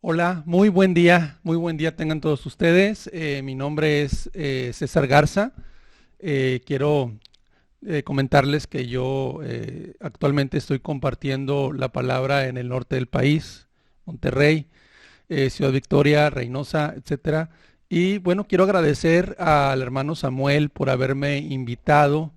Hola, muy buen día tengan todos ustedes. Mi nombre es César Garza. Quiero comentarles que yo actualmente estoy compartiendo la palabra en el norte del país, Monterrey, Ciudad Victoria, Reynosa, etcétera. Y bueno, quiero agradecer al hermano Samuel por haberme invitado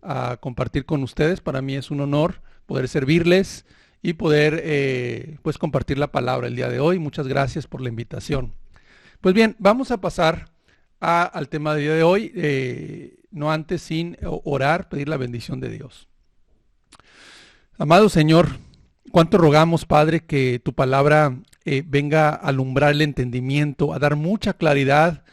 a compartir con ustedes. Para mí es un honor poder servirles y poder pues compartir la palabra el día de hoy. Muchas gracias por la invitación. Pues bien, vamos a pasar al tema del día de hoy, no antes sin orar, pedir la bendición de Dios. Amado Señor, cuánto rogamos, Padre, que tu palabra venga a alumbrar el entendimiento, a dar mucha claridad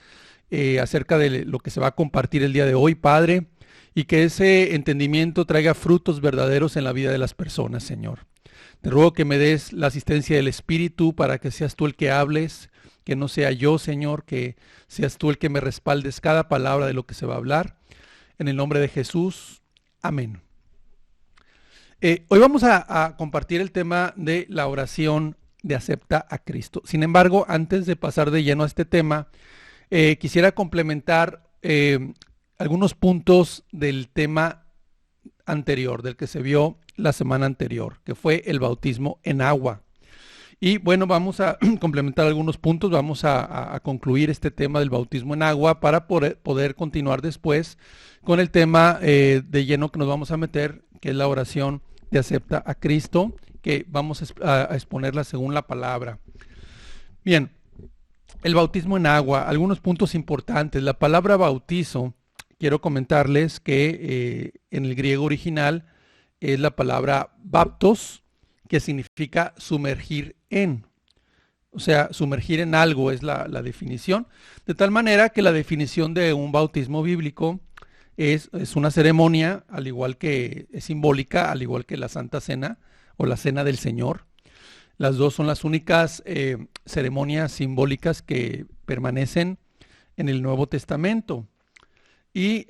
acerca de lo que se va a compartir el día de hoy, Padre, y que ese entendimiento traiga frutos verdaderos en la vida de las personas, Señor. Te ruego que me des la asistencia del Espíritu para que seas tú el que hables, que no sea yo, Señor, que seas tú el que me respaldes cada palabra de lo que se va a hablar. En el nombre de Jesús, amén. Hoy vamos a compartir el tema de la oración de acepta a Cristo. Sin embargo, antes de pasar de lleno a este tema, quisiera complementar algunos puntos del tema anterior, del que se vio la semana anterior, que fue el bautismo en agua. Y bueno, vamos a complementar algunos puntos, vamos a concluir este tema del bautismo en agua para poder continuar después con el tema de lleno que nos vamos a meter, que es la oración de acepta a Cristo, que vamos a exponerla según la palabra. Bien, el bautismo en agua, algunos puntos importantes. La palabra bautizo, quiero comentarles que en el griego original es la palabra baptos, que significa sumergir en. O sea, sumergir en algo es la definición. De tal manera que la definición de un bautismo bíblico es una ceremonia, al igual que es simbólica, al igual que la Santa Cena o la Cena del Señor. Las dos son las únicas ceremonias simbólicas que permanecen en el Nuevo Testamento. Y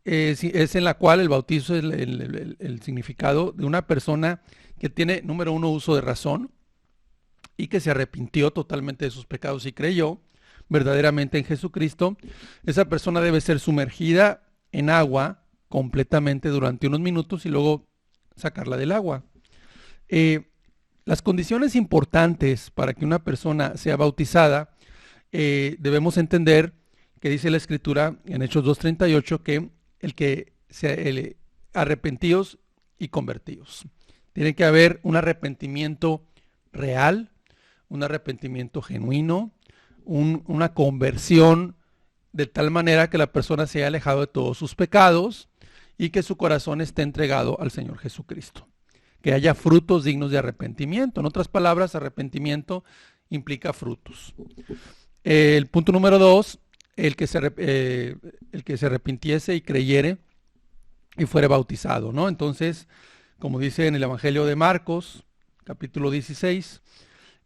es en la cual el bautizo es el significado de una persona que tiene, número uno, uso de razón y que se arrepintió totalmente de sus pecados y creyó verdaderamente en Jesucristo. Esa persona debe ser sumergida en agua completamente durante unos minutos y luego sacarla del agua. Las condiciones importantes para que una persona sea bautizada, debemos entender que dice la Escritura en Hechos 2:38 que arrepentidos y convertidos. Tiene que haber un arrepentimiento real, un arrepentimiento genuino, una conversión de tal manera que la persona se haya alejado de todos sus pecados y que su corazón esté entregado al Señor Jesucristo. Que haya frutos dignos de arrepentimiento. En otras palabras, arrepentimiento implica frutos. El punto número 2, el que se arrepintiese y creyere y fuere bautizado, ¿no? Entonces, como dice en el Evangelio de Marcos, capítulo 16,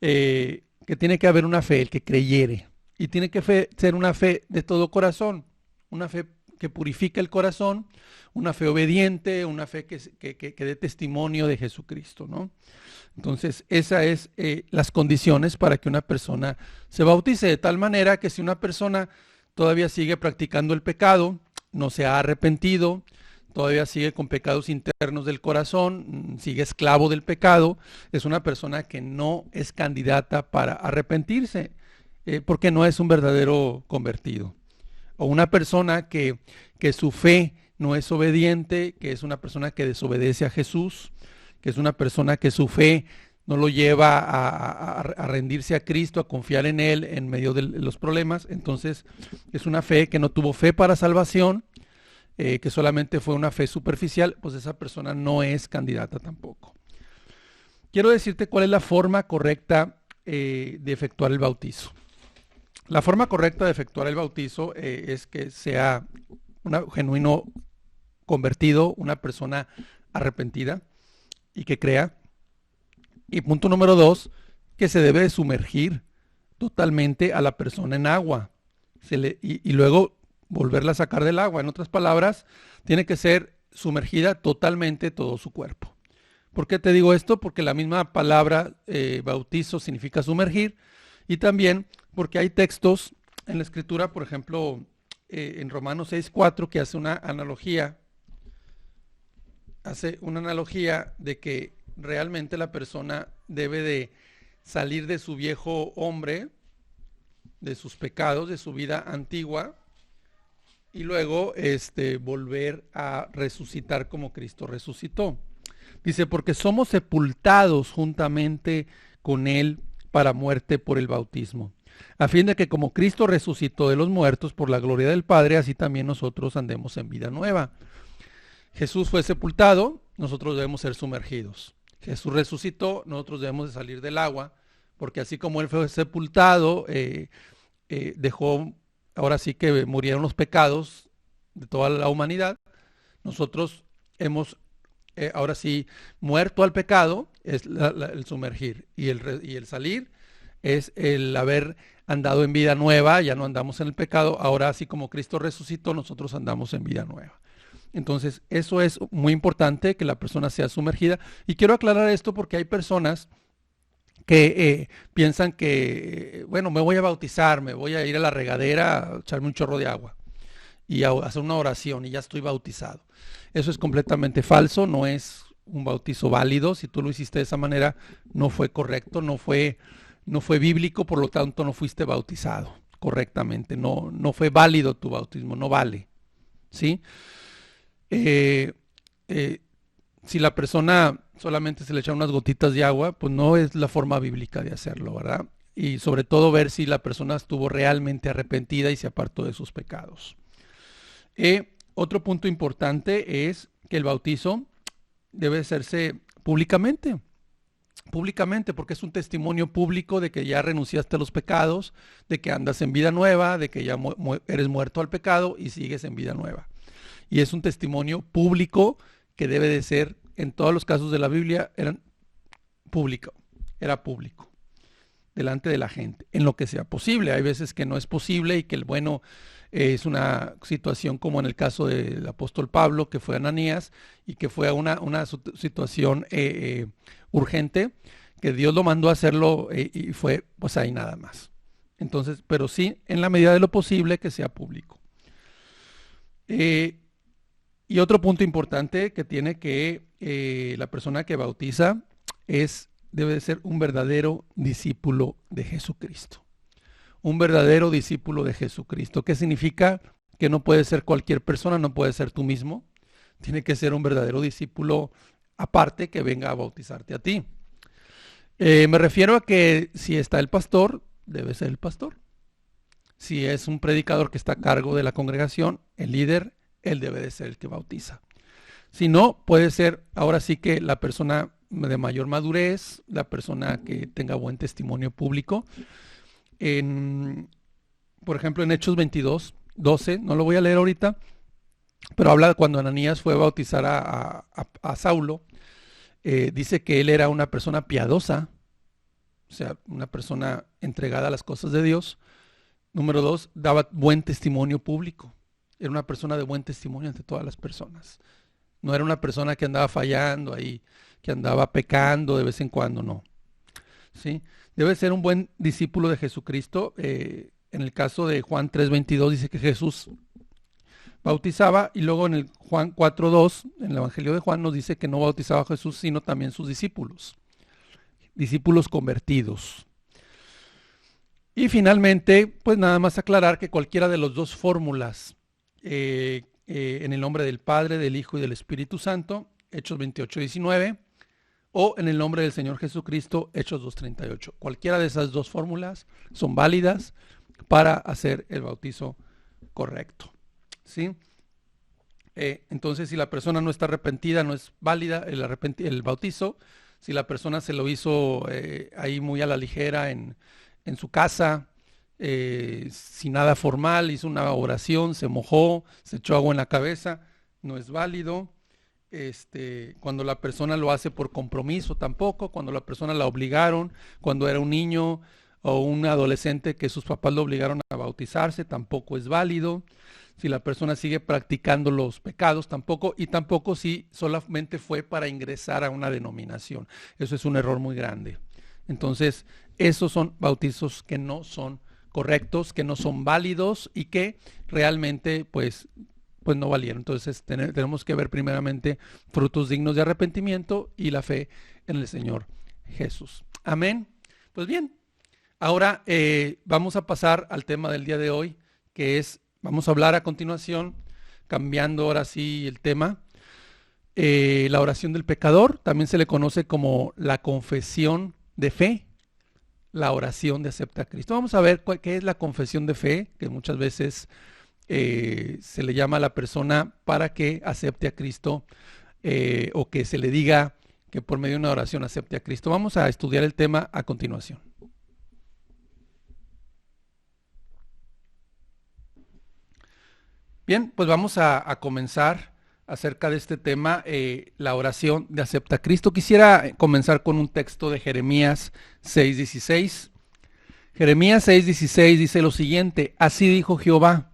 que tiene que haber una fe, el que creyere. Y tiene que ser una fe de todo corazón, una fe que purifica el corazón, una fe obediente, una fe que dé testimonio de Jesucristo, ¿no? Entonces, esas es las condiciones para que una persona se bautice, de tal manera que si una persona todavía sigue practicando el pecado, no se ha arrepentido, todavía sigue con pecados internos del corazón, sigue esclavo del pecado, es una persona que no es candidata para arrepentirse, porque no es un verdadero convertido. O una persona que su fe no es obediente, que es una persona que desobedece a Jesús, que es una persona que su fe no lo lleva a rendirse a Cristo, a confiar en Él en medio de los problemas. Entonces es una fe que no tuvo fe para salvación, que solamente fue una fe superficial, pues esa persona no es candidata tampoco. Quiero decirte cuál es la forma correcta de efectuar el bautizo. La forma correcta de efectuar el bautizo es que sea un genuino convertido, una persona arrepentida y que crea. Y punto número 2, que se debe de sumergir totalmente a la persona en agua y luego volverla a sacar del agua. En otras palabras, tiene que ser sumergida totalmente todo su cuerpo. ¿Por qué te digo esto? Porque la misma palabra bautizo significa sumergir, y también porque hay textos en la Escritura, por ejemplo, en Romanos 6:4, que hace una analogía de que realmente la persona debe de salir de su viejo hombre, de sus pecados, de su vida antigua, y luego volver a resucitar como Cristo resucitó. Dice, porque somos sepultados juntamente con Él para muerte por el bautismo, a fin de que como Cristo resucitó de los muertos por la gloria del Padre, así también nosotros andemos en vida nueva. Jesús fue sepultado, nosotros debemos ser sumergidos. Jesús resucitó, nosotros debemos de salir del agua, porque así como Él fue sepultado, dejó, ahora sí que murieron los pecados de toda la humanidad. Nosotros hemos, ahora sí, muerto al pecado, es el sumergir, y el salir es el haber andado en vida nueva. Ya no andamos en el pecado, ahora así como Cristo resucitó, nosotros andamos en vida nueva. Entonces, eso es muy importante, que la persona sea sumergida. Y quiero aclarar esto porque hay personas que piensan que, bueno, me voy a bautizar, me voy a ir a la regadera a echarme un chorro de agua y a hacer una oración y ya estoy bautizado. Eso es completamente falso, no es un bautizo válido. Si tú lo hiciste de esa manera, no fue correcto, no fue bíblico, por lo tanto no fuiste bautizado correctamente, no fue válido tu bautismo, no vale, ¿sí? Si la persona solamente se le echa unas gotitas de agua, pues no es la forma bíblica de hacerlo, ¿verdad? Y sobre todo ver si la persona estuvo realmente arrepentida y se apartó de sus pecados. Otro punto importante es que el bautizo debe hacerse públicamente, porque es un testimonio público de que ya renunciaste a los pecados, de que andas en vida nueva, de que ya eres muerto al pecado y sigues en vida nueva. Y es un testimonio público que debe de ser, en todos los casos de la Biblia, era público, delante de la gente, en lo que sea posible. Hay veces que no es posible y que es una situación como en el caso del apóstol Pablo, que fue Ananías, y que fue una situación urgente, que Dios lo mandó a hacerlo y fue pues ahí nada más. Entonces, pero sí, en la medida de lo posible, que sea público. Y otro punto importante que tiene que la persona que bautiza debe de ser un verdadero discípulo de Jesucristo. Un verdadero discípulo de Jesucristo. ¿Qué significa? Que no puede ser cualquier persona, no puede ser tú mismo. Tiene que ser un verdadero discípulo aparte que venga a bautizarte a ti. Me refiero a que si está el pastor, debe ser el pastor. Si es un predicador que está a cargo de la congregación, el líder, él debe de ser el que bautiza. Si no, puede ser ahora sí que la persona de mayor madurez, la persona que tenga buen testimonio público. Por ejemplo, en Hechos 22:12, no lo voy a leer ahorita, pero habla de cuando Ananías fue a bautizar a Saulo. Dice que él era una persona piadosa, o sea, una persona entregada a las cosas de Dios. Número 2, daba buen testimonio público. Era una persona de buen testimonio ante todas las personas. No era una persona que andaba fallando ahí, que andaba pecando de vez en cuando, no. ¿Sí? Debe ser un buen discípulo de Jesucristo. En el caso de Juan 3:22 dice que Jesús bautizaba, y luego en el Juan 4:2, en el Evangelio de Juan, nos dice que no bautizaba a Jesús, sino también sus discípulos convertidos. Y finalmente, pues nada más aclarar que cualquiera de las dos fórmulas, en el nombre del Padre, del Hijo y del Espíritu Santo, Hechos 28:19, o en el nombre del Señor Jesucristo, Hechos 2:38. Cualquiera de esas dos fórmulas son válidas para hacer el bautizo correcto, ¿sí? Entonces, si la persona no está arrepentida, no es válida el bautizo. Si la persona se lo hizo ahí muy a la ligera en su casa, sin nada formal, hizo una oración, se mojó, se echó agua en la cabeza, no es válido. Cuando la persona lo hace por compromiso, tampoco. Cuando la persona la obligaron, cuando era un niño o un adolescente que sus papás lo obligaron a bautizarse, tampoco es válido. Si la persona sigue practicando los pecados, tampoco, y tampoco si solamente fue para ingresar a una denominación. Eso es un error muy grande. Entonces, esos son bautizos que no son correctos, que no son válidos y que realmente pues no valieron. Entonces tenemos que ver primeramente frutos dignos de arrepentimiento y la fe en el Señor Jesús. Amén. Pues bien, ahora vamos a pasar al tema del día de hoy, que es, vamos a hablar a continuación, cambiando ahora sí el tema, la oración del pecador. También se le conoce como la confesión de fe, la oración de acepta a Cristo. Vamos a ver qué es la confesión de fe, que muchas veces se le llama a la persona para que acepte a Cristo, o que se le diga que por medio de una oración acepte a Cristo. Vamos a estudiar el tema a continuación. Bien, pues vamos a comenzar acerca de este tema, la oración de acepta a Cristo. Quisiera comenzar con un texto de Jeremías 6:16. Jeremías 6:16 dice lo siguiente: así dijo Jehová,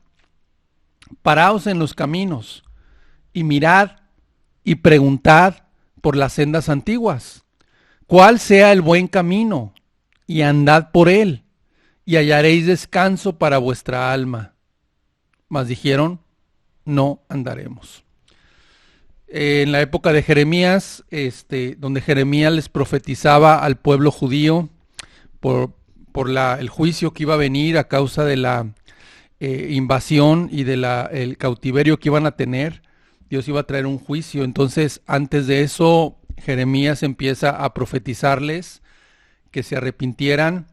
paraos en los caminos y mirad y preguntad por las sendas antiguas, cuál sea el buen camino, y andad por él, y hallaréis descanso para vuestra alma. Mas dijeron, no andaremos. En la época de Jeremías, donde Jeremías les profetizaba al pueblo judío por el juicio que iba a venir a causa de la invasión y el cautiverio que iban a tener. Dios iba a traer un juicio. Entonces, antes de eso, Jeremías empieza a profetizarles que se arrepintieran,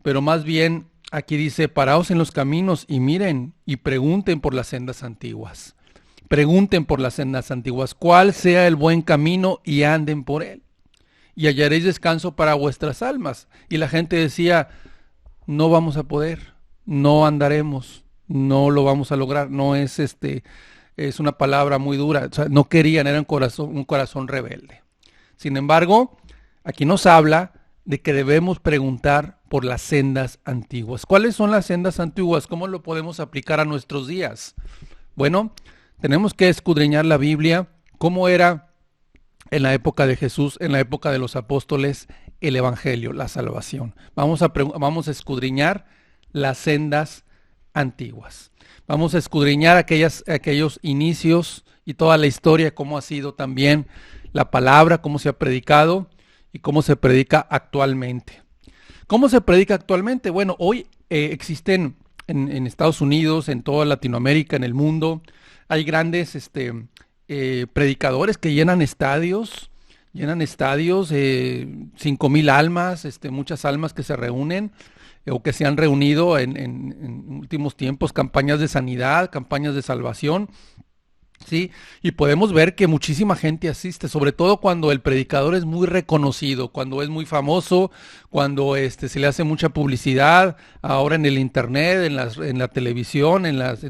pero más bien aquí dice, paraos en los caminos y miren y pregunten por las sendas antiguas. Pregunten por las sendas antiguas, cuál sea el buen camino, y anden por él, y hallaréis descanso para vuestras almas. Y la gente decía, no vamos a poder, no andaremos, no lo vamos a lograr. No es es una palabra muy dura. O sea, no querían, era un corazón rebelde. Sin embargo, aquí nos habla de que debemos preguntar por las sendas antiguas. ¿Cuáles son las sendas antiguas? ¿Cómo lo podemos aplicar a nuestros días? Bueno, tenemos que escudriñar la Biblia, cómo era en la época de Jesús, en la época de los apóstoles, el evangelio, la salvación. Vamos a escudriñar las sendas antiguas. Vamos a escudriñar aquellos inicios y toda la historia, cómo ha sido también la palabra, cómo se ha predicado y cómo se predica actualmente. ¿Cómo se predica actualmente? Bueno, hoy existen en Estados Unidos, en toda Latinoamérica, en el mundo, hay grandes predicadores que llenan estadios, 5,000 almas, muchas almas que se reúnen o que se han reunido en últimos tiempos, campañas de sanidad, campañas de salvación. Sí, y podemos ver que muchísima gente asiste, sobre todo cuando el predicador es muy reconocido, cuando es muy famoso, cuando se le hace mucha publicidad, ahora en el internet, en la televisión, en las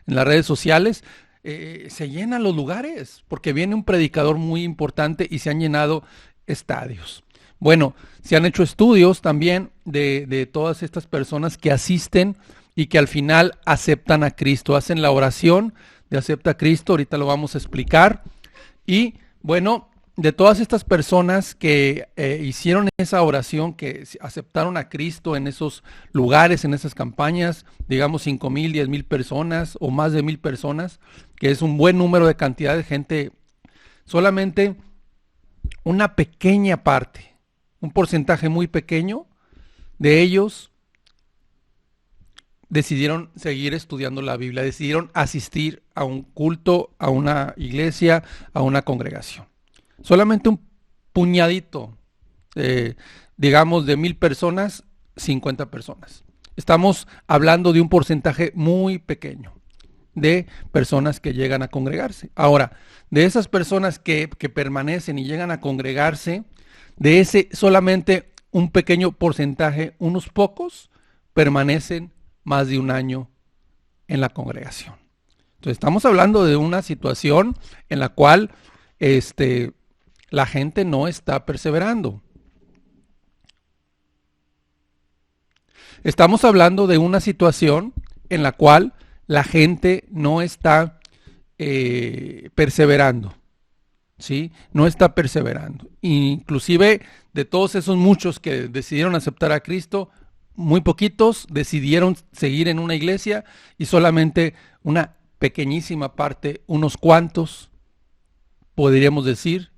redes sociales, se llenan los lugares, porque viene un predicador muy importante y se han llenado estadios. Bueno, se han hecho estudios también de todas estas personas que asisten y que al final aceptan a Cristo, hacen la oración de acepta a Cristo, ahorita lo vamos a explicar. Y bueno, de todas estas personas que hicieron esa oración, que aceptaron a Cristo en esos lugares, en esas campañas, digamos 5,000, 10,000 personas o más de 1,000 personas, que es un buen número de cantidad de gente, solamente una pequeña parte, un porcentaje muy pequeño de ellos decidieron seguir estudiando la Biblia, decidieron asistir a un culto, a una iglesia, a una congregación. Solamente un puñadito, digamos de 1,000 personas, 50 personas. Estamos hablando de un porcentaje muy pequeño de personas que llegan a congregarse. Ahora, de esas personas que permanecen y llegan a congregarse, de ese solamente un pequeño porcentaje, unos pocos, permanecen más de un año en la congregación. Entonces estamos hablando de una situación en la cual la gente no está perseverando. Estamos hablando de una situación en la cual la gente no está perseverando, ¿sí? No está perseverando. Inclusive de todos esos muchos que decidieron aceptar a Cristo, muy poquitos decidieron seguir en una iglesia y solamente una pequeñísima parte, unos cuantos, podríamos decir,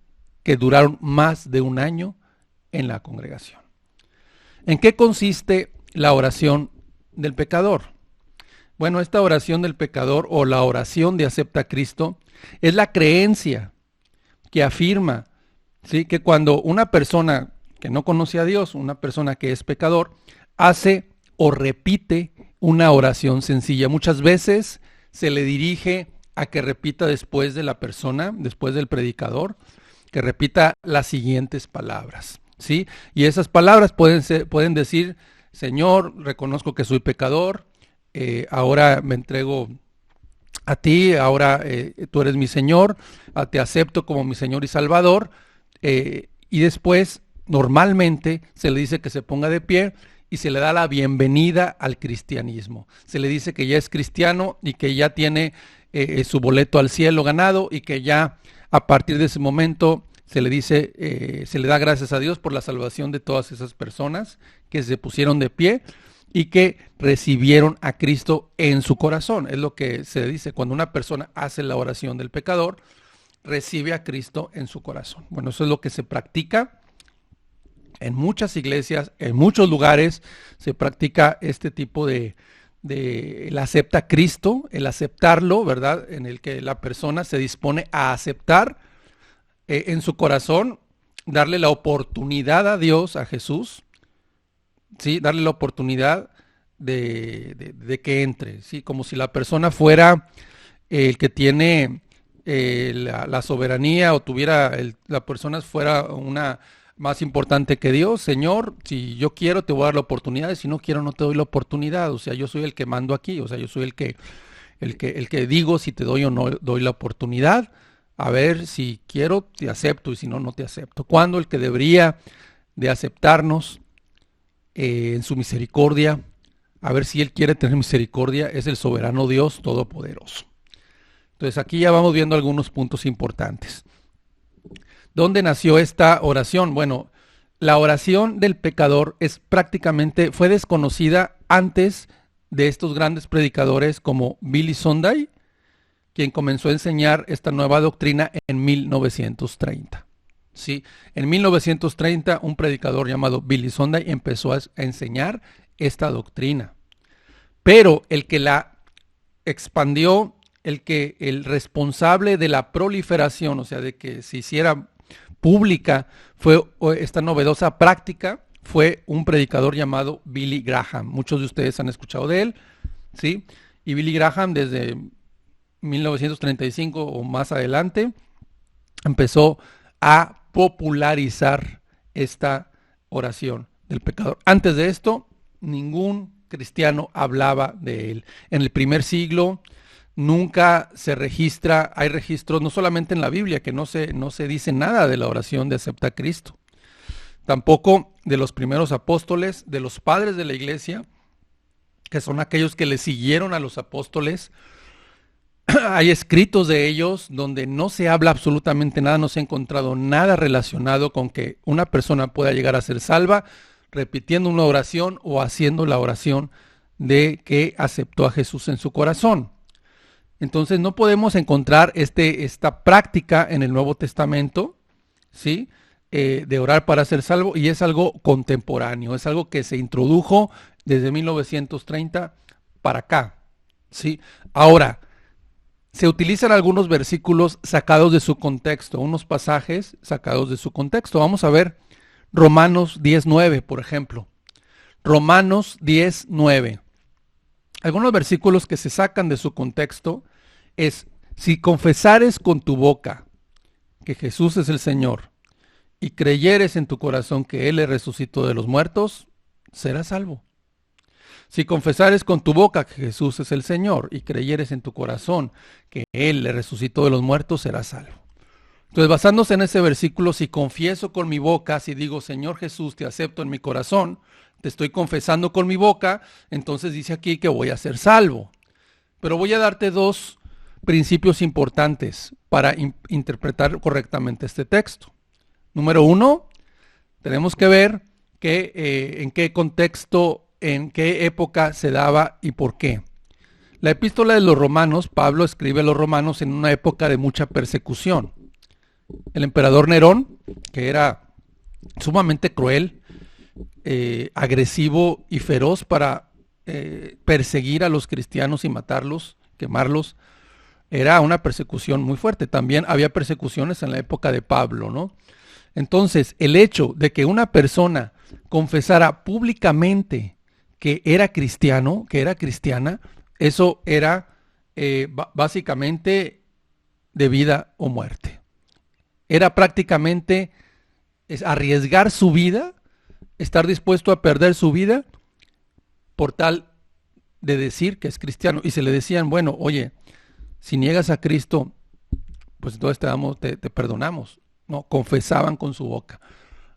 que duraron más de un año en la congregación. ¿En qué consiste la oración del pecador? Bueno, esta oración del pecador o la oración de acepta a Cristo es la creencia que afirma, ¿sí?, que cuando una persona que no conoce a Dios, una persona que es pecador, hace o repite una oración sencilla. Muchas veces se le dirige a que repita después de la persona, después del predicador, que repita las siguientes palabras, ¿sí? Y esas palabras pueden decir: Señor, reconozco que soy pecador, ahora me entrego a ti, ahora tú eres mi Señor, te acepto como mi Señor y Salvador, y después normalmente se le dice que se ponga de pie y se le da la bienvenida al cristianismo. Se le dice que ya es cristiano y que ya tiene su boleto al cielo ganado, y que ya a partir de ese momento se le dice, se le da gracias a Dios por la salvación de todas esas personas que se pusieron de pie y que recibieron a Cristo en su corazón. Es lo que se dice cuando una persona hace la oración del pecador, recibe a Cristo en su corazón. Bueno, eso es lo que se practica en muchas iglesias, en muchos lugares se practica este tipo de el acepta a Cristo, el aceptarlo, ¿verdad? En el que la persona se dispone a aceptar en su corazón, darle la oportunidad a Dios, a Jesús, ¿sí? Darle la oportunidad de que entre, ¿sí? Como si la persona fuera el que tiene la soberanía, o tuviera, la persona fuera una más importante que Dios. Señor, si yo quiero te voy a dar la oportunidad, y si no quiero no te doy la oportunidad. O sea, yo soy el que mando aquí, o sea, yo soy el que digo si te doy o no doy la oportunidad. A ver, si quiero te acepto, y si no, no te acepto. Cuando el que debería de aceptarnos en su misericordia, a ver si Él quiere tener misericordia, es el soberano Dios Todopoderoso. Entonces aquí ya vamos viendo algunos puntos importantes. ¿Dónde nació esta oración? Bueno, la oración del pecador fue desconocida antes de estos grandes predicadores como Billy Sunday, quien comenzó a enseñar esta nueva doctrina en 1930. ¿Sí? En 1930 un predicador llamado Billy Sunday empezó a enseñar esta doctrina. Pero el que la expandió, el responsable de la proliferación, o sea, de que se hiciera pública fue esta novedosa práctica, fue un predicador llamado Billy Graham. Muchos de ustedes han escuchado de él, ¿sí? Y Billy Graham desde 1935 o más adelante empezó a popularizar esta oración del pecador. Antes de esto, ningún cristiano hablaba de él. En el primer siglo nunca se registra, hay registros no solamente en la Biblia, que no se dice nada de la oración de acepta a Cristo, tampoco de los primeros apóstoles, de los padres de la iglesia, que son aquellos que le siguieron a los apóstoles. Hay escritos de ellos donde no se habla absolutamente nada, no se ha encontrado nada relacionado con que una persona pueda llegar a ser salva repitiendo una oración o haciendo la oración de que aceptó a Jesús en su corazón. Entonces no podemos encontrar esta práctica en el Nuevo Testamento, ¿sí? De orar para ser salvo, y es algo contemporáneo, es algo que se introdujo desde 1930 para acá, ¿sí? Ahora, se utilizan algunos versículos sacados de su contexto, unos pasajes sacados de su contexto. Vamos a ver Romanos 10:9, por ejemplo. Romanos 10:9. Algunos versículos que se sacan de su contexto es: si confesares con tu boca que Jesús es el Señor y creyeres en tu corazón que Él le resucitó de los muertos, serás salvo. Si confesares con tu boca que Jesús es el Señor y creyeres en tu corazón que Él le resucitó de los muertos, serás salvo. Entonces, basándose en ese versículo, si confieso con mi boca, si digo, Señor Jesús, te acepto en mi corazón, te estoy confesando con mi boca, entonces dice aquí que voy a ser salvo. Pero voy a darte dos principios importantes para interpretar correctamente este texto. Número uno, tenemos que ver en qué contexto, en qué época se daba y por qué. La epístola de los Romanos, Pablo escribe a los romanos en una época de mucha persecución. El emperador Nerón, que era sumamente cruel, agresivo y feroz para perseguir a los cristianos y matarlos, quemarlos, era una persecución muy fuerte. También había persecuciones en la época de Pablo, ¿no? Entonces, el hecho de que una persona confesara públicamente que era cristiano, que era cristiana, eso era básicamente de vida o muerte. Era prácticamente arriesgar su vida, estar dispuesto a perder su vida por tal de decir que es cristiano. Y se le decían, bueno, oye, si niegas a Cristo, pues entonces te perdonamos. No, confesaban con su boca.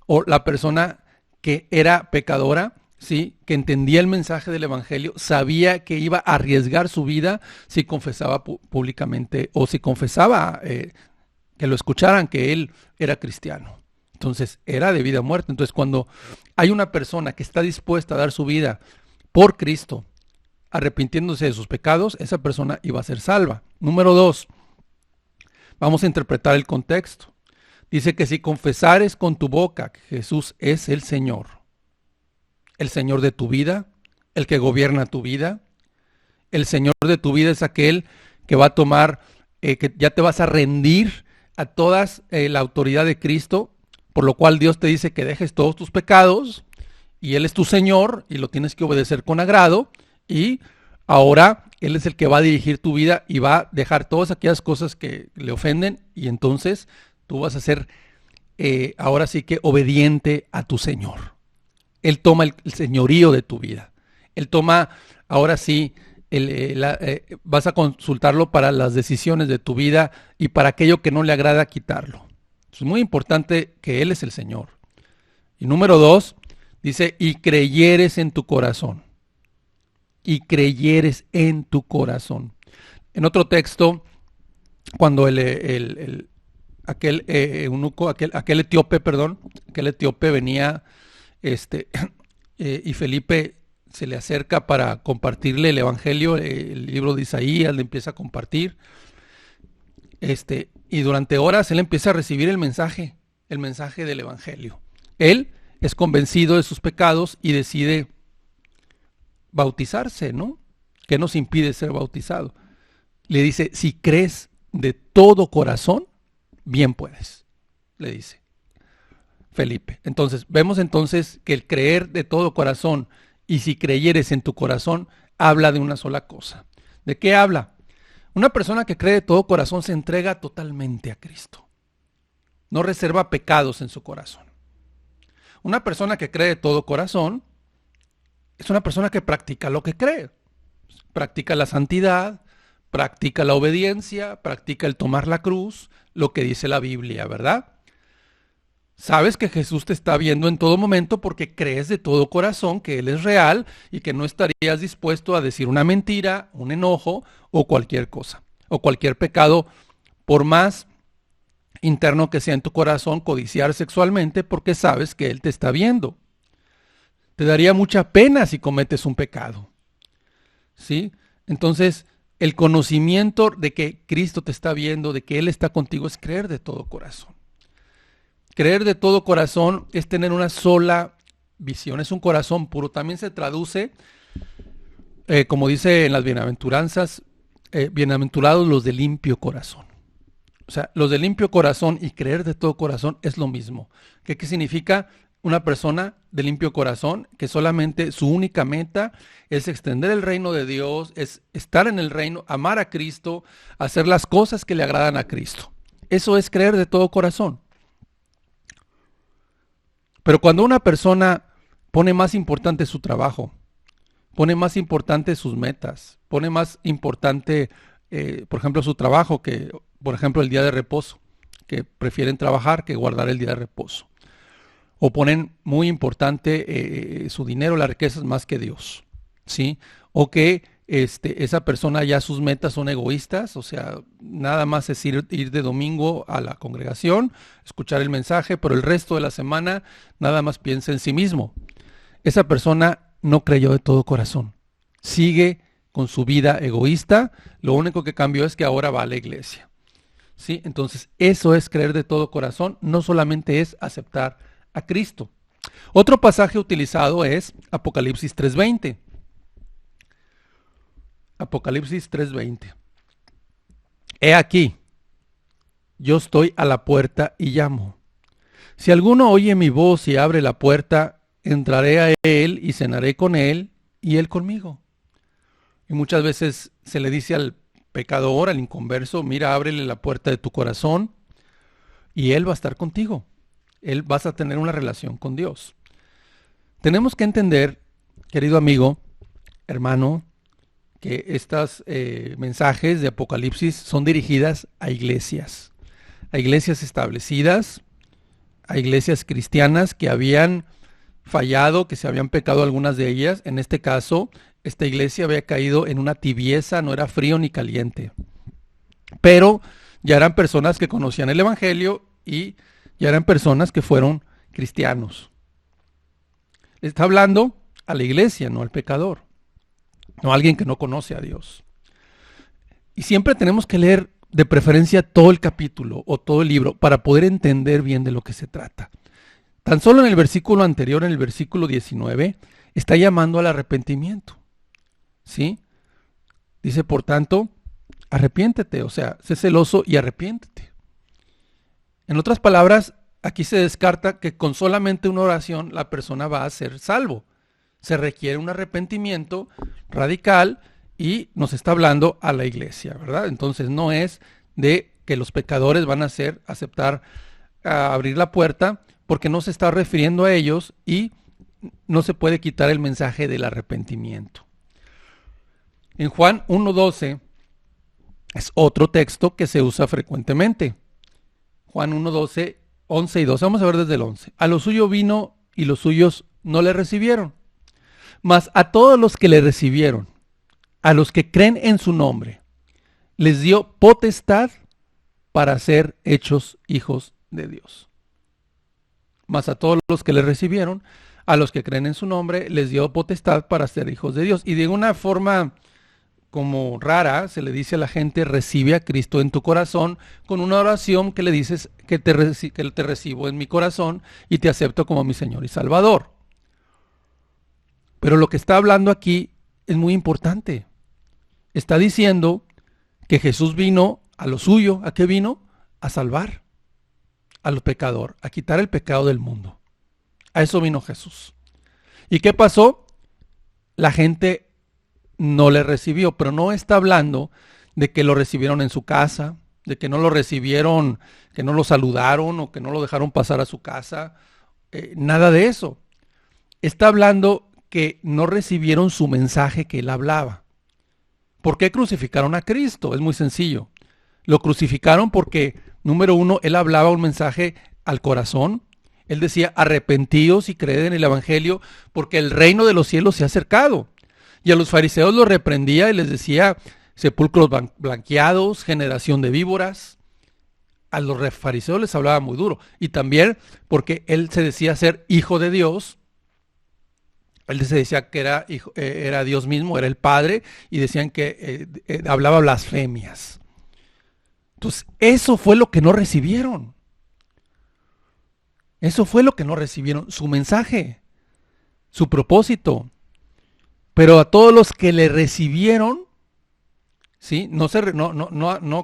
O la persona que era pecadora, ¿sí?, que entendía el mensaje del evangelio, sabía que iba a arriesgar su vida si confesaba públicamente, o si confesaba que lo escucharan que él era cristiano. Entonces era de vida o muerte. Entonces cuando hay una persona que está dispuesta a dar su vida por Cristo, arrepintiéndose de sus pecados, esa persona iba a ser salva. Número 2, vamos a interpretar el contexto. Dice que si confesares con tu boca que Jesús es el Señor de tu vida, el que gobierna tu vida, el Señor de tu vida es aquel que va a tomar, que ya te vas a rendir a toda la autoridad de Cristo, por lo cual Dios te dice que dejes todos tus pecados, y Él es tu Señor, y lo tienes que obedecer con agrado, y ahora Él es el que va a dirigir tu vida, y va a dejar todas aquellas cosas que le ofenden, y entonces tú vas a ser ahora sí que obediente a tu Señor. Él toma el señorío de tu vida. Él toma, ahora sí, vas a consultarlo para las decisiones de tu vida y para aquello que no le agrada quitarlo. Es muy importante que Él es el Señor. Y número 2, dice, y creyeres en tu corazón. Y creyeres en tu corazón. En otro texto, cuando aquel eunuco, aquel etíope venía, y Felipe se le acerca para compartirle el evangelio, el libro de Isaías, le empieza a compartir, y durante horas él empieza a recibir el mensaje del evangelio. Él es convencido de sus pecados y decide bautizarse, ¿no? ¿Qué nos impide ser bautizado? Le dice, si crees de todo corazón, bien puedes, le dice Felipe. Entonces, vemos entonces que el creer de todo corazón, y si creyeres en tu corazón, habla de una sola cosa. ¿De qué habla? Una persona que cree de todo corazón se entrega totalmente a Cristo. No reserva pecados en su corazón. Una persona que cree de todo corazón es una persona que practica lo que cree. Practica la santidad, practica la obediencia, practica el tomar la cruz, lo que dice la Biblia, ¿verdad? Sabes que Jesús te está viendo en todo momento porque crees de todo corazón que Él es real y que no estarías dispuesto a decir una mentira, un enojo o cualquier cosa, o cualquier pecado, por más interno que sea en tu corazón, codiciar sexualmente, porque sabes que Él te está viendo. Te daría mucha pena si cometes un pecado, ¿sí? Entonces, el conocimiento de que Cristo te está viendo, de que Él está contigo, es creer de todo corazón. Creer de todo corazón es tener una sola visión, es un corazón puro. También se traduce, como dice en las bienaventuranzas, bienaventurados los de limpio corazón. O sea, los de limpio corazón y creer de todo corazón es lo mismo. ¿Qué significa? Una persona de limpio corazón que solamente su única meta es extender el reino de Dios, es estar en el reino, amar a Cristo, hacer las cosas que le agradan a Cristo. Eso es creer de todo corazón. Pero cuando una persona pone más importante su trabajo, pone más importante sus metas, pone más importante, por ejemplo, su trabajo que, por ejemplo, el día de reposo, que prefieren trabajar que guardar el día de reposo. o ponen muy importante su dinero, las riquezas más que Dios, ¿sí? O que esa persona ya sus metas son egoístas, o sea, nada más es ir de domingo a la congregación, escuchar el mensaje, pero el resto de la semana nada más piensa en sí mismo. Esa persona no creyó de todo corazón, sigue con su vida egoísta, lo único que cambió es que ahora va a la iglesia, ¿sí? Entonces, eso es creer de todo corazón, no solamente es aceptar a Cristo. Otro pasaje utilizado es Apocalipsis 3:20. Apocalipsis 3:20. He aquí, yo estoy a la puerta y llamo. Si alguno oye mi voz y abre la puerta, entraré a él y cenaré con él y él conmigo. Y muchas veces se le dice al pecador, al inconverso, mira, ábrele la puerta de tu corazón y él va a estar contigo. Él vas a tener una relación con Dios. Tenemos que entender, querido amigo, hermano, que estos mensajes de Apocalipsis son dirigidas a iglesias establecidas, a iglesias cristianas que habían fallado, que se habían pecado algunas de ellas. En este caso, esta iglesia había caído en una tibieza, no era frío ni caliente. Pero ya eran personas que conocían el Evangelio y ya eran personas que fueron cristianos. Está hablando a la iglesia, no al pecador, no a alguien que no conoce a Dios. Y siempre tenemos que leer de preferencia todo el capítulo o todo el libro para poder entender bien de lo que se trata. Tan solo en el versículo anterior, en el versículo 19, está llamando al arrepentimiento, ¿sí? Dice, por tanto, arrepiéntete, o sea, sé celoso y arrepiéntete. En otras palabras, aquí se descarta que con solamente una oración la persona va a ser salvo. Se requiere un arrepentimiento radical y nos está hablando a la iglesia, ¿verdad? Entonces no es de que los pecadores van a aceptar abrir la puerta, porque no se está refiriendo a ellos y no se puede quitar el mensaje del arrepentimiento. En Juan 1:12 es otro texto que se usa frecuentemente. Juan 1:12, 11 y 12. Vamos a ver desde el 11. A lo suyo vino y los suyos no le recibieron. Mas a todos los que le recibieron, a los que creen en su nombre, les dio potestad para ser hechos hijos de Dios. Mas a todos los que le recibieron, a los que creen en su nombre, les dio potestad para ser hijos de Dios. Y de una forma como rara, se le dice a la gente, recibe a Cristo en tu corazón, con una oración que le dices que te recibo en mi corazón y te acepto como mi Señor y Salvador. Pero lo que está hablando aquí es muy importante. Está diciendo que Jesús vino a lo suyo. ¿A qué vino? A salvar al pecador, a quitar el pecado del mundo. A eso vino Jesús. ¿Y qué pasó? La gente no le recibió, pero no está hablando de que lo recibieron en su casa, de que no lo recibieron, que no lo saludaron o que no lo dejaron pasar a su casa. Nada de eso. Está hablando que no recibieron su mensaje que él hablaba. ¿Por qué crucificaron a Cristo? Es muy sencillo. Lo crucificaron porque, número uno, él hablaba un mensaje al corazón. Él decía, arrepentíos y creed en el Evangelio, porque el reino de los cielos se ha acercado. Y a los fariseos los reprendía y les decía, sepulcros blanqueados, generación de víboras. A los fariseos les hablaba muy duro. Y también porque él se decía ser hijo de Dios. Él se decía que era Dios mismo, era el Padre, y decían que hablaba blasfemias. Entonces, eso fue lo que no recibieron. Eso fue lo que no recibieron, su mensaje, su propósito. Pero a todos los que le recibieron, ¿sí? No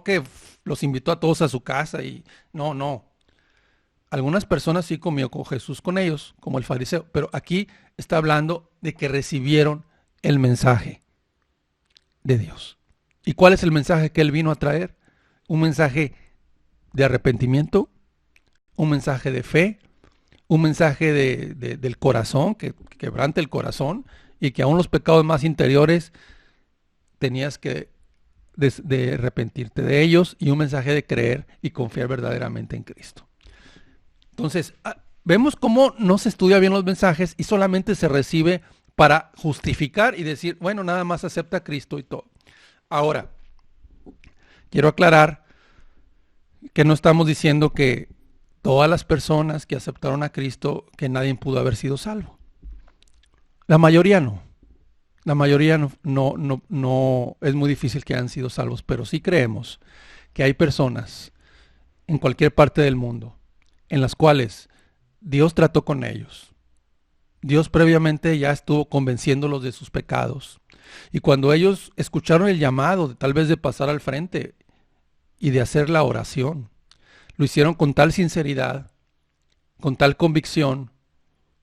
que los invitó a todos a su casa y no. Algunas personas sí comió con Jesús con ellos, como el fariseo, pero aquí está hablando de que recibieron el mensaje de Dios. ¿Y cuál es el mensaje que él vino a traer? Un mensaje de arrepentimiento, un mensaje de fe, un mensaje del corazón, que quebrante el corazón, y que aún los pecados más interiores tenías que de arrepentirte de ellos, y un mensaje de creer y confiar verdaderamente en Cristo. Entonces, vemos cómo no se estudia bien los mensajes y solamente se recibe para justificar y decir, bueno, nada más acepta a Cristo y todo. Ahora, quiero aclarar que no estamos diciendo que todas las personas que aceptaron a Cristo, que nadie pudo haber sido salvo. La mayoría no. La mayoría no es muy difícil que hayan sido salvos, pero sí creemos que hay personas en cualquier parte del mundo en las cuales Dios trató con ellos. Dios previamente ya estuvo convenciéndolos de sus pecados. Y cuando ellos escucharon el llamado, tal vez de pasar al frente y de hacer la oración, lo hicieron con tal sinceridad, con tal convicción,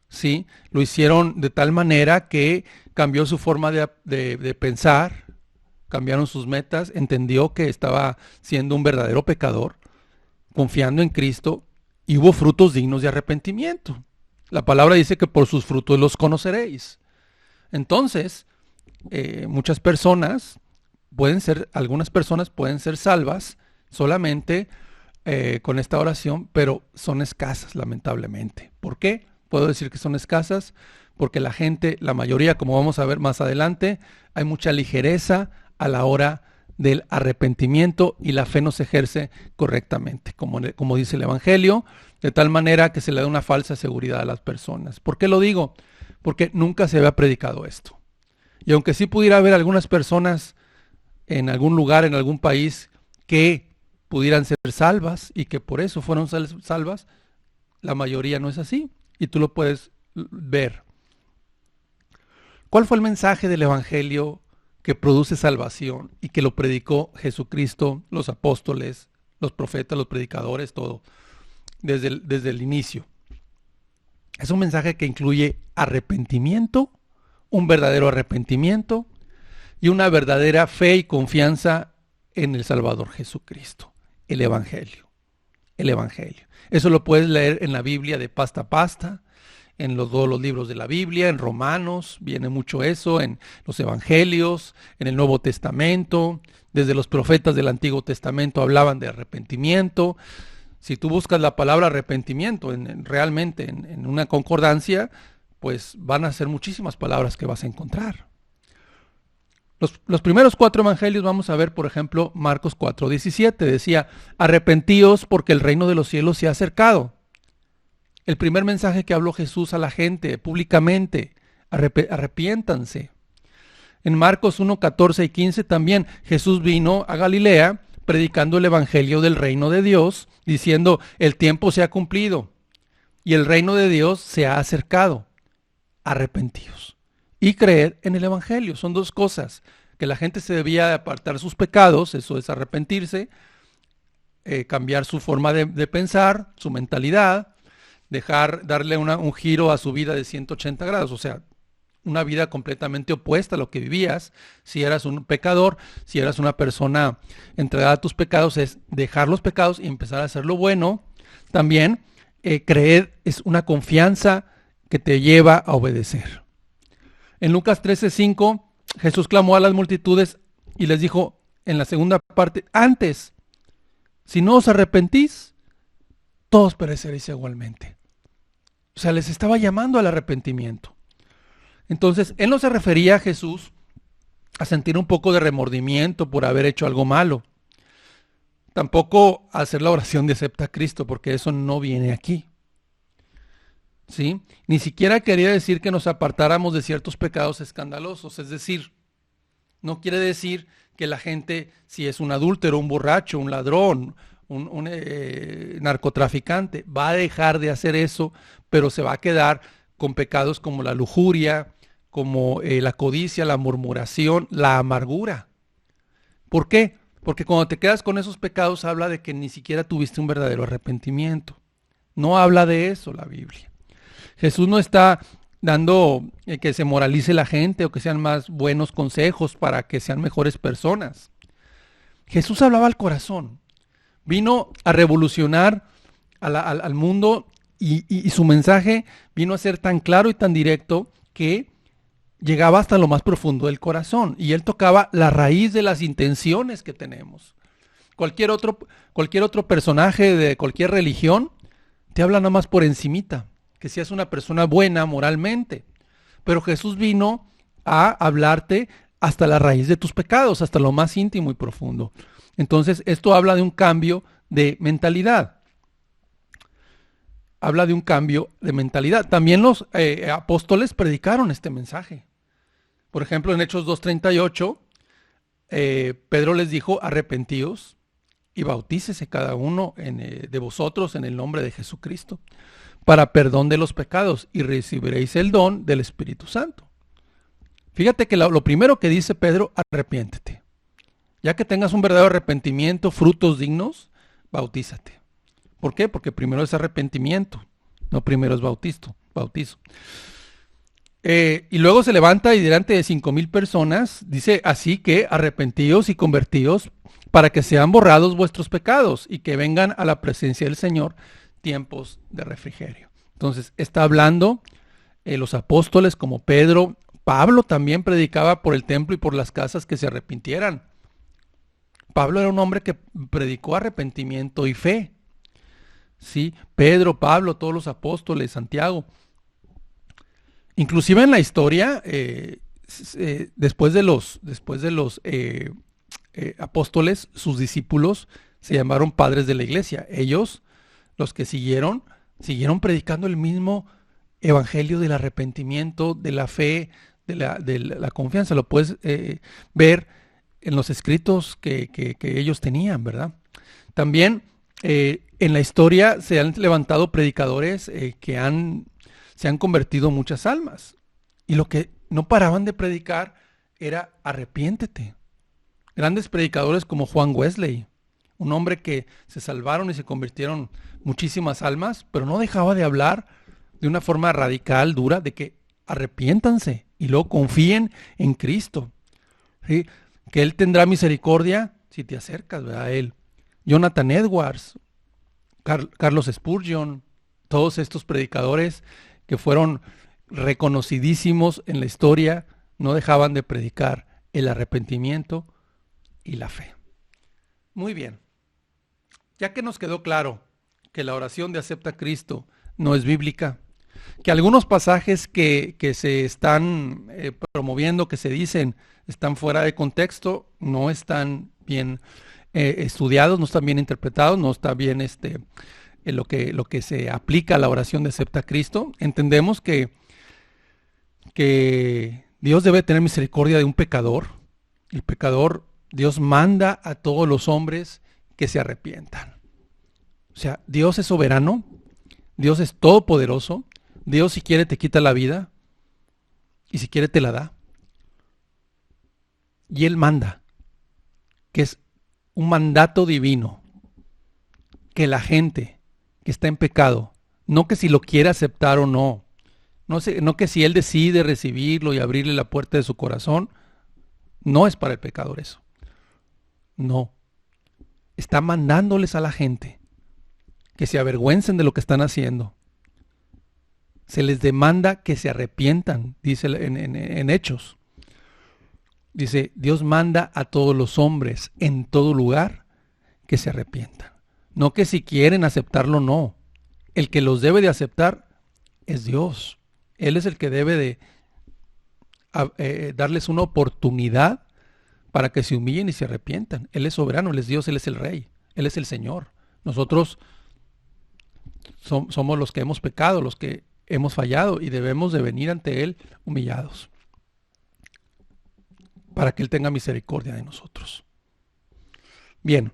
¿sí? Lo hicieron de tal manera que cambió su forma de pensar, cambiaron sus metas, entendió que estaba siendo un verdadero pecador, confiando en Cristo, y hubo frutos dignos de arrepentimiento. La palabra dice que por sus frutos los conoceréis. Entonces, algunas personas pueden ser salvas solamente con esta oración, pero son escasas, lamentablemente. ¿Por qué? Puedo decir que son escasas porque la gente, la mayoría, como vamos a ver más adelante, hay mucha ligereza a la hora del arrepentimiento y la fe no se ejerce correctamente, como dice el Evangelio, de tal manera que se le da una falsa seguridad a las personas. ¿Por qué lo digo? Porque nunca se había predicado esto. Y aunque sí pudiera haber algunas personas en algún lugar, en algún país, que pudieran ser salvas y que por eso fueron salvas, la mayoría no es así. Y tú lo puedes ver. ¿Cuál fue el mensaje del Evangelio que produce salvación y que lo predicó Jesucristo, los apóstoles, los profetas, los predicadores, todo, desde el inicio? Es un mensaje que incluye arrepentimiento, un verdadero arrepentimiento y una verdadera fe y confianza en el Salvador Jesucristo, el Evangelio. El Evangelio. Eso lo puedes leer en la Biblia de pasta a pasta, en todos los libros de la Biblia, en Romanos, viene mucho eso, en los Evangelios, en el Nuevo Testamento, desde los profetas del Antiguo Testamento hablaban de arrepentimiento. Si tú buscas la palabra arrepentimiento realmente en una concordancia, pues van a ser muchísimas palabras que vas a encontrar. Los primeros 4 evangelios vamos a ver, por ejemplo, Marcos 4:17, decía, arrepentíos porque el reino de los cielos se ha acercado. El primer mensaje que habló Jesús a la gente públicamente, arrepiéntanse. En Marcos 1:14 y 15 también Jesús vino a Galilea predicando el evangelio del reino de Dios, diciendo, el tiempo se ha cumplido y el reino de Dios se ha acercado. Arrepentíos y creed en el evangelio. Son 2 cosas, que la gente se debía de apartar sus pecados, eso es arrepentirse, cambiar su forma de pensar, su mentalidad, darle un giro a su vida de 180 grados, o sea, una vida completamente opuesta a lo que vivías. Si eras un pecador, si eras una persona entregada a tus pecados, es dejar los pecados y empezar a hacer lo bueno. También creer es una confianza que te lleva a obedecer. En Lucas 13:5, Jesús clamó a las multitudes y les dijo en la segunda parte, antes, si no os arrepentís, todos pereceréis igualmente. O sea, les estaba llamando al arrepentimiento. Entonces, él no se refería a Jesús a sentir un poco de remordimiento por haber hecho algo malo. Tampoco a hacer la oración de acepta a Cristo, porque eso no viene aquí. ¿Sí? Ni siquiera quería decir que nos apartáramos de ciertos pecados escandalosos. Es decir, no quiere decir que la gente, si es un adúltero, un borracho, un ladrón, un narcotraficante, va a dejar de hacer eso, pero se va a quedar con pecados como la lujuria, como la codicia, la murmuración, la amargura. ¿Por qué? Porque cuando te quedas con esos pecados habla de que ni siquiera tuviste un verdadero arrepentimiento. No habla de eso la Biblia. Jesús no está dando que se moralice la gente o que sean más buenos consejos para que sean mejores personas. Jesús hablaba al corazón. Vino a revolucionar al mundo y su mensaje vino a ser tan claro y tan directo que llegaba hasta lo más profundo del corazón. Y él tocaba la raíz de las intenciones que tenemos. Cualquier otro personaje de cualquier religión te habla nada más por encimita. que seas una persona buena moralmente. Pero Jesús vino a hablarte hasta la raíz de tus pecados, hasta lo más íntimo y profundo. Entonces, esto habla de un cambio de mentalidad. Habla de un cambio de mentalidad. También los apóstoles predicaron este mensaje. Por ejemplo, en Hechos 2:38, Pedro les dijo, arrepentíos y bautícese cada uno de vosotros en el nombre de Jesucristo para perdón de los pecados y recibiréis el don del Espíritu Santo. Fíjate que lo primero que dice Pedro, arrepiéntete. Ya que tengas un verdadero arrepentimiento, frutos dignos, bautízate. ¿Por qué? Porque primero es arrepentimiento, no primero es bautizo. Y luego se levanta y delante de 5,000 personas dice, así que arrepentíos y convertíos para que sean borrados vuestros pecados y que vengan a la presencia del Señor tiempos de refrigerio. Entonces está hablando los apóstoles como Pedro. Pablo también predicaba por el templo y por las casas que se arrepintieran. Pablo era un hombre que predicó arrepentimiento y fe. Sí, Pedro, Pablo, todos los apóstoles, Santiago. Inclusive en la historia, después de los apóstoles, sus discípulos se llamaron padres de la iglesia. Ellos, los que siguieron predicando el mismo evangelio del arrepentimiento, de la fe, de la confianza. Lo puedes ver en los escritos que ellos tenían, ¿verdad? También en la historia se han levantado predicadores que se han convertido muchas almas. Y lo que no paraban de predicar era arrepiéntete. Grandes predicadores como Juan Wesley, un hombre que se salvaron y se convirtieron muchísimas almas, pero no dejaba de hablar de una forma radical, dura, de que arrepiéntanse y luego confíen en Cristo. ¿Sí? Que Él tendrá misericordia si te acercas, ¿verdad? A Él. Jonathan Edwards, Carlos Spurgeon, todos estos predicadores que fueron reconocidísimos en la historia, no dejaban de predicar el arrepentimiento y la fe. Muy bien. Ya que nos quedó claro que la oración de acepta a Cristo no es bíblica, que algunos pasajes que se están promoviendo, que se dicen, están fuera de contexto, no están bien estudiados, no están bien interpretados, no está bien lo que se aplica a la oración de acepta a Cristo. Entendemos que Dios debe tener misericordia de un pecador. El pecador, Dios manda a todos los hombres que se arrepientan. O sea, Dios es soberano, Dios es todopoderoso, Dios si quiere te quita la vida y si quiere te la da. Y Él manda, que es un mandato divino, que la gente que está en pecado, no que si lo quiere aceptar o no, no que si Él decide recibirlo y abrirle la puerta de su corazón, no es para el pecador eso. No, está mandándoles a la gente que se avergüencen de lo que están haciendo. Se les demanda que se arrepientan, dice en Hechos. Dice, Dios manda a todos los hombres en todo lugar que se arrepientan. No que si quieren aceptarlo, no. El que los debe de aceptar es Dios. Él es el que debe de darles una oportunidad para que se humillen y se arrepientan. Él es soberano, Él es Dios, Él es el Rey, Él es el Señor. Nosotros somos los que hemos pecado, los que hemos fallado y debemos de venir ante Él humillados para que Él tenga misericordia de nosotros. Bien,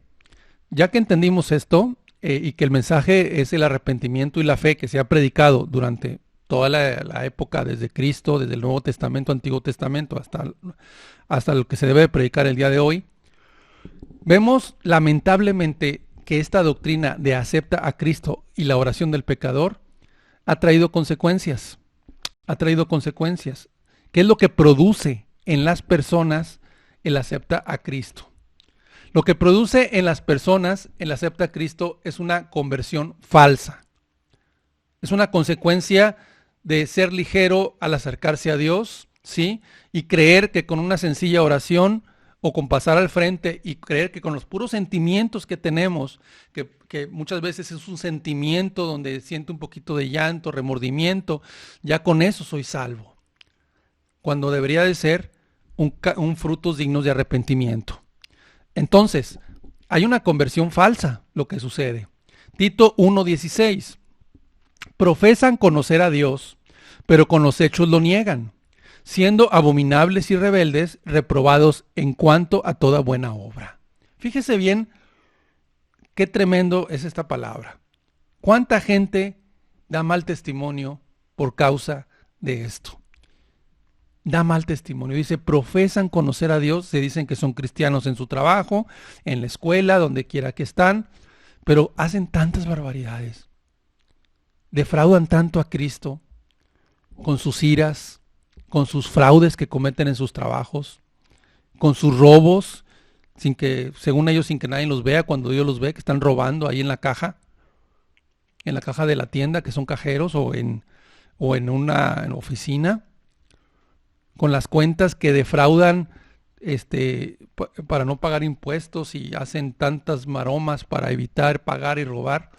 ya que entendimos esto y que el mensaje es el arrepentimiento y la fe que se ha predicado durante toda la época desde Cristo, desde el Nuevo Testamento, Antiguo Testamento, hasta lo que se debe de predicar el día de hoy, vemos lamentablemente que esta doctrina de acepta a Cristo y la oración del pecador ha traído consecuencias. ¿Qué es lo que produce en las personas el acepta a Cristo? Lo que produce en las personas el acepta a Cristo es una conversión falsa. Es una consecuencia de ser ligero al acercarse a Dios, ¿sí? Y creer que con una sencilla oración o con pasar al frente y creer que con los puros sentimientos que tenemos, que muchas veces es un sentimiento donde siento un poquito de llanto, remordimiento, ya con eso soy salvo. Cuando debería de ser un frutos dignos de arrepentimiento. Entonces, hay una conversión falsa, lo que sucede. Tito 1:16. Profesan conocer a Dios, pero con los hechos lo niegan, siendo abominables y rebeldes, reprobados en cuanto a toda buena obra. Fíjese bien qué tremendo es esta palabra. ¿Cuánta gente da mal testimonio por causa de esto? Da mal testimonio. Dice, profesan conocer a Dios, se dicen que son cristianos en su trabajo, en la escuela, donde quiera que están, pero hacen tantas barbaridades. Defraudan tanto a Cristo con sus iras, con sus fraudes que cometen en sus trabajos, con sus robos, sin que, según ellos, sin que nadie los vea, cuando Dios los ve, que están robando ahí en la caja de la tienda, que son cajeros, o en una oficina, con las cuentas que defraudan para no pagar impuestos y hacen tantas maromas para evitar pagar y robar.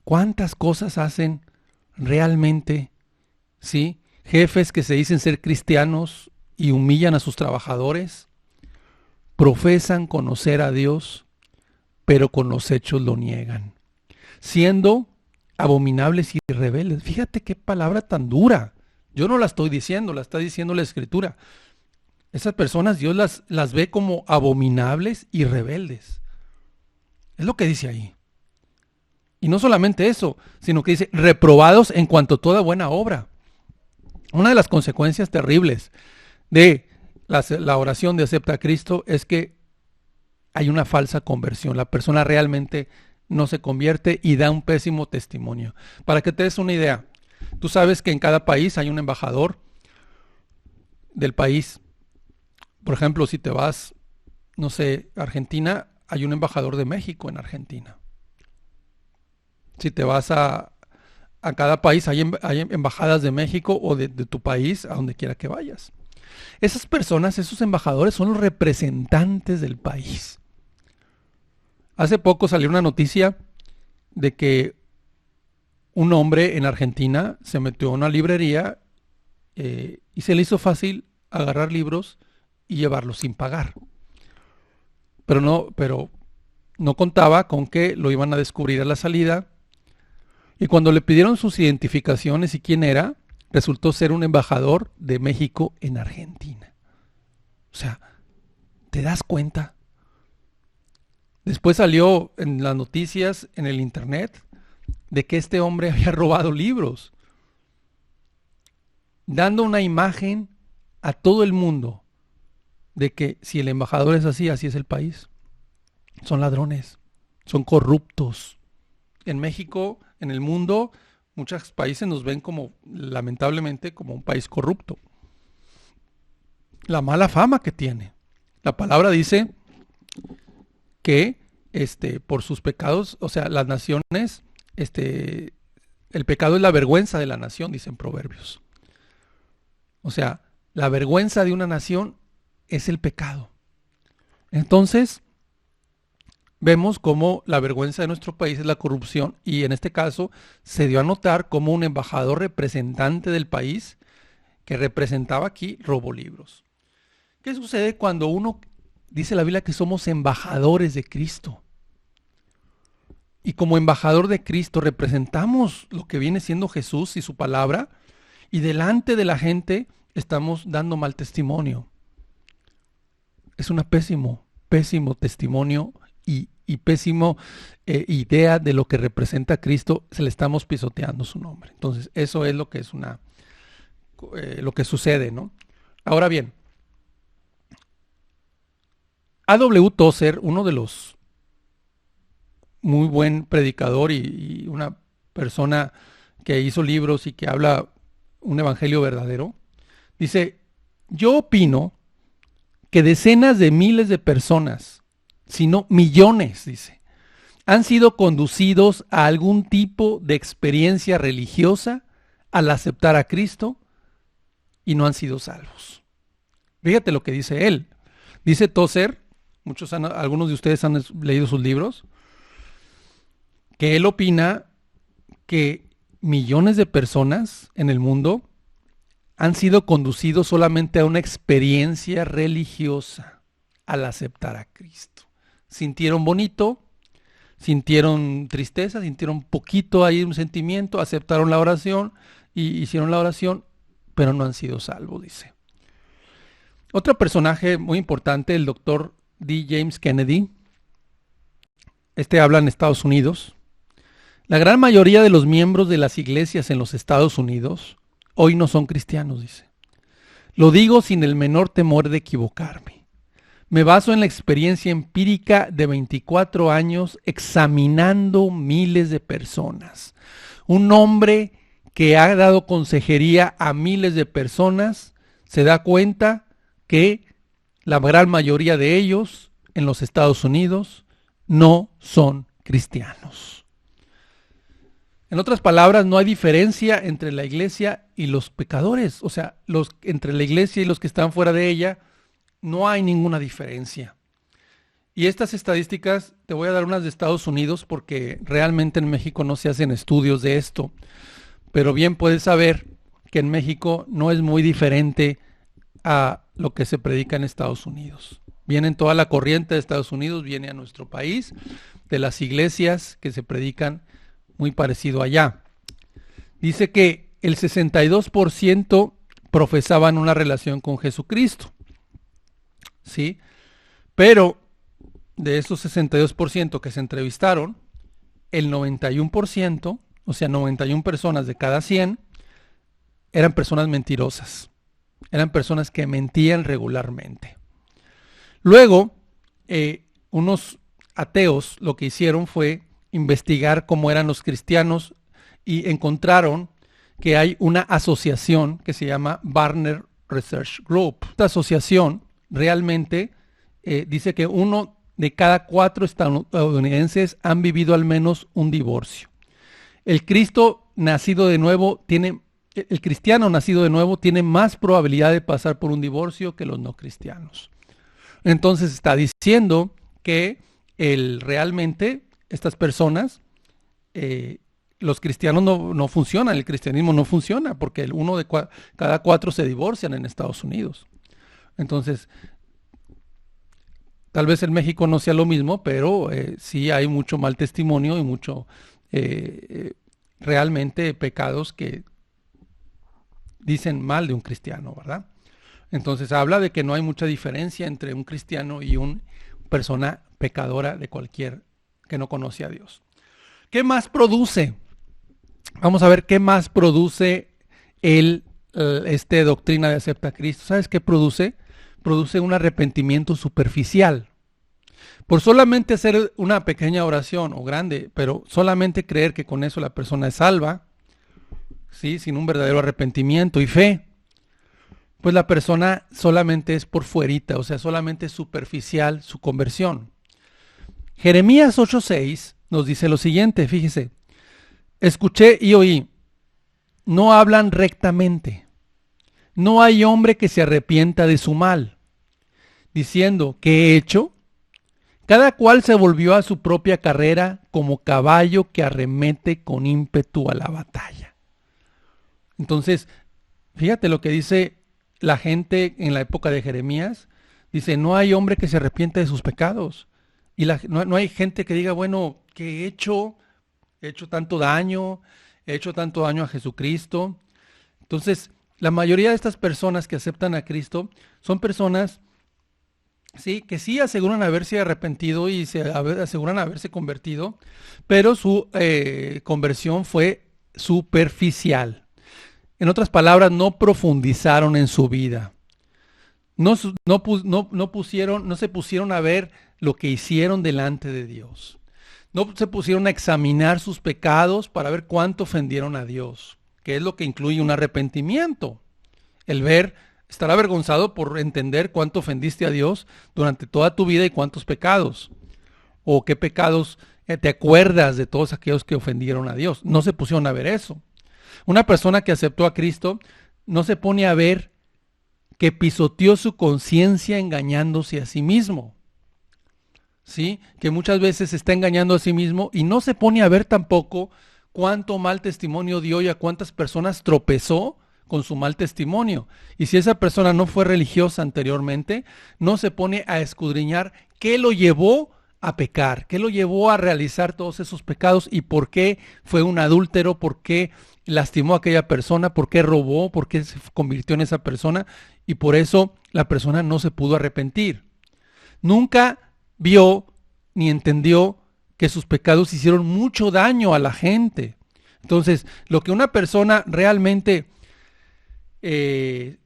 ¿Cuántas cosas hacen realmente? ¿Sí? Jefes que se dicen ser cristianos y humillan a sus trabajadores, profesan conocer a Dios, pero con los hechos lo niegan, siendo abominables y rebeldes. Fíjate qué palabra tan dura. Yo no la estoy diciendo, la está diciendo la Escritura. Esas personas Dios las ve como abominables y rebeldes. Es lo que dice ahí. Y no solamente eso, sino que dice reprobados en cuanto a toda buena obra. Una de las consecuencias terribles de la oración de acepta a Cristo es que hay una falsa conversión. La persona realmente no se convierte y da un pésimo testimonio. Para que te des una idea, tú sabes que en cada país hay un embajador del país. Por ejemplo, si te vas, no sé, a Argentina, hay un embajador de México en Argentina. Si te vas a cada país, hay embajadas de México o de tu país, a donde quiera que vayas. Esas personas, esos embajadores, son los representantes del país. Hace poco salió una noticia de que un hombre en Argentina se metió a una librería y se le hizo fácil agarrar libros y llevarlos sin pagar. Pero no contaba con que lo iban a descubrir a la salida. Y cuando le pidieron sus identificaciones y quién era, resultó ser un embajador de México en Argentina. O sea, ¿te das cuenta? Después salió en las noticias, en el internet, de que este hombre había robado libros, dando una imagen a todo el mundo de que si el embajador es así, así es el país. Son ladrones, son corruptos. En México, en el mundo, muchos países nos ven como, lamentablemente, como un país corrupto. La mala fama que tiene. La palabra dice que por sus pecados, o sea, las naciones, el pecado es la vergüenza de la nación, dicen Proverbios. O sea, la vergüenza de una nación es el pecado. Entonces, vemos cómo la vergüenza de nuestro país es la corrupción y en este caso se dio a notar como un embajador representante del país que representaba aquí robó libros. ¿Qué sucede cuando uno dice la Biblia que somos embajadores de Cristo? Y como embajador de Cristo representamos lo que viene siendo Jesús y su palabra y delante de la gente estamos dando mal testimonio. Es un pésimo testimonio y pésimo idea de lo que representa Cristo, se le estamos pisoteando su nombre. Entonces, eso es lo que es lo que sucede, ¿no? Ahora bien, A.W. Tozer, uno de los muy buen predicador y una persona que hizo libros y que habla un evangelio verdadero, dice, yo opino que decenas de miles de personas, si no millones, dice, han sido conducidos a algún tipo de experiencia religiosa al aceptar a Cristo y no han sido salvos. Fíjate lo que dice él. Dice Tozer, algunos de ustedes han leído sus libros, que él opina que millones de personas en el mundo han sido conducidos solamente a una experiencia religiosa al aceptar a Cristo. Sintieron bonito, sintieron tristeza, sintieron poquito ahí un sentimiento, aceptaron la oración y hicieron la oración, pero no han sido salvos, dice. Otro personaje muy importante, el doctor D. James Kennedy, habla en Estados Unidos. La gran mayoría de los miembros de las iglesias en los Estados Unidos hoy no son cristianos, dice. Lo digo sin el menor temor de equivocarme. Me baso en la experiencia empírica de 24 años examinando miles de personas. Un hombre que ha dado consejería a miles de personas se da cuenta que la gran mayoría de ellos en los Estados Unidos no son cristianos. En otras palabras, no hay diferencia entre la iglesia y los pecadores. O sea, entre la iglesia y los que están fuera de ella, no hay ninguna diferencia. Y estas estadísticas, te voy a dar unas de Estados Unidos porque realmente en México no se hacen estudios de esto. Pero bien puedes saber que en México no es muy diferente a lo que se predica en Estados Unidos. Viene toda la corriente de Estados Unidos, viene a nuestro país, de las iglesias que se predican muy parecido allá. Dice que el 62% profesaban una relación con Jesucristo. ¿Sí? Pero de esos 62% que se entrevistaron, el 91%, o sea, 91 personas de cada 100, eran personas mentirosas. Eran personas que mentían regularmente. Luego, unos ateos lo que hicieron fue investigar cómo eran los cristianos y encontraron que hay una asociación que se llama Barna Research Group. Esta asociación realmente dice que 1 de cada 4 estadounidenses han vivido al menos un divorcio. El cristiano nacido de nuevo tiene más probabilidad de pasar por un divorcio que los no cristianos. Entonces está diciendo que realmente estas personas, los cristianos no funcionan, el cristianismo no funciona porque 1 de cada 4 se divorcian en Estados Unidos. Entonces, tal vez en México no sea lo mismo, pero sí hay mucho mal testimonio y mucho realmente pecados que dicen mal de un cristiano, ¿verdad? Entonces habla de que no hay mucha diferencia entre un cristiano y una persona pecadora de cualquier que no conoce a Dios. ¿Qué más produce? Vamos a ver qué más produce doctrina de acepta a Cristo. ¿Sabes qué produce? Produce un arrepentimiento superficial. Por solamente hacer una pequeña oración o grande, pero solamente creer que con eso la persona es salva, ¿sí? Sin un verdadero arrepentimiento y fe, pues la persona solamente es por fuerita, o sea, solamente es superficial su conversión. Jeremías 8:6 nos dice lo siguiente, fíjese: escuché y oí, no hablan rectamente, no hay hombre que se arrepienta de su mal, diciendo, ¿qué he hecho? Cada cual se volvió a su propia carrera como caballo que arremete con ímpetu a la batalla. Entonces, fíjate lo que dice la gente en la época de Jeremías. Dice, no hay hombre que se arrepiente de sus pecados. Y no hay gente que diga, bueno, ¿qué he hecho? He hecho tanto daño a Jesucristo. Entonces, la mayoría de estas personas que aceptan a Cristo son personas, sí, que sí aseguran haberse arrepentido y aseguran haberse convertido, pero su conversión fue superficial. En otras palabras, no profundizaron en su vida. No se pusieron a ver lo que hicieron delante de Dios. No se pusieron a examinar sus pecados para ver cuánto ofendieron a Dios, que es lo que incluye un arrepentimiento. Estar avergonzado por entender cuánto ofendiste a Dios durante toda tu vida y cuántos pecados. O qué pecados te acuerdas de todos aquellos que ofendieron a Dios. No se pusieron a ver eso. Una persona que aceptó a Cristo no se pone a ver que pisoteó su conciencia engañándose a sí mismo. ¿Sí? Que muchas veces se está engañando a sí mismo y no se pone a ver tampoco cuánto mal testimonio dio y a cuántas personas tropezó con su mal testimonio. Y si esa persona no fue religiosa anteriormente, no se pone a escudriñar qué lo llevó a pecar, qué lo llevó a realizar todos esos pecados y por qué fue un adúltero, por qué lastimó a aquella persona, por qué robó, por qué se convirtió en esa persona y por eso la persona no se pudo arrepentir. Nunca vio ni entendió que sus pecados hicieron mucho daño a la gente. Entonces, lo que una persona realmente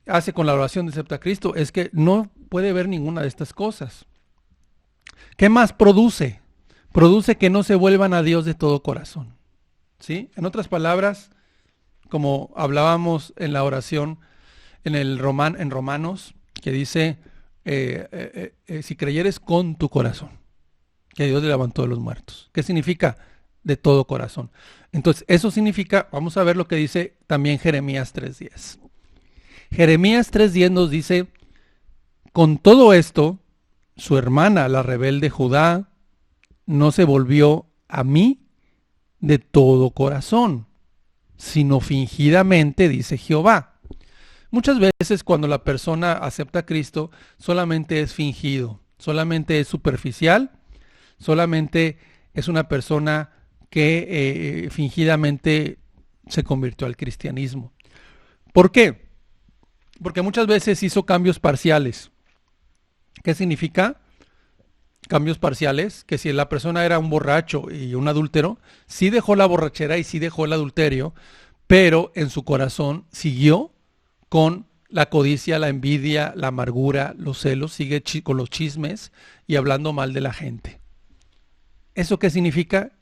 hace con la oración de Acepta a Cristo es que no puede ver ninguna de estas cosas. ¿Qué más produce? Produce que no se vuelvan a Dios de todo corazón. ¿Sí? En otras palabras, como hablábamos en la oración en Romanos, que dice, si creyeres con tu corazón, que Dios le levantó de los muertos. ¿Qué significa? De todo corazón. Entonces, eso significa, vamos a ver lo que dice también Jeremías 3:10. Jeremías 3:10 nos dice, con todo esto, su hermana, la rebelde Judá, no se volvió a mí de todo corazón, sino fingidamente, dice Jehová. Muchas veces cuando la persona acepta a Cristo, solamente es fingido, solamente es superficial, solamente es una persona que fingidamente se convirtió al cristianismo. ¿Por qué? Porque muchas veces hizo cambios parciales. ¿Qué significa? Cambios parciales, que si la persona era un borracho y un adúltero, sí dejó la borrachera y sí dejó el adulterio, pero en su corazón siguió con la codicia, la envidia, la amargura, los celos, sigue con los chismes y hablando mal de la gente. ¿Eso qué significa?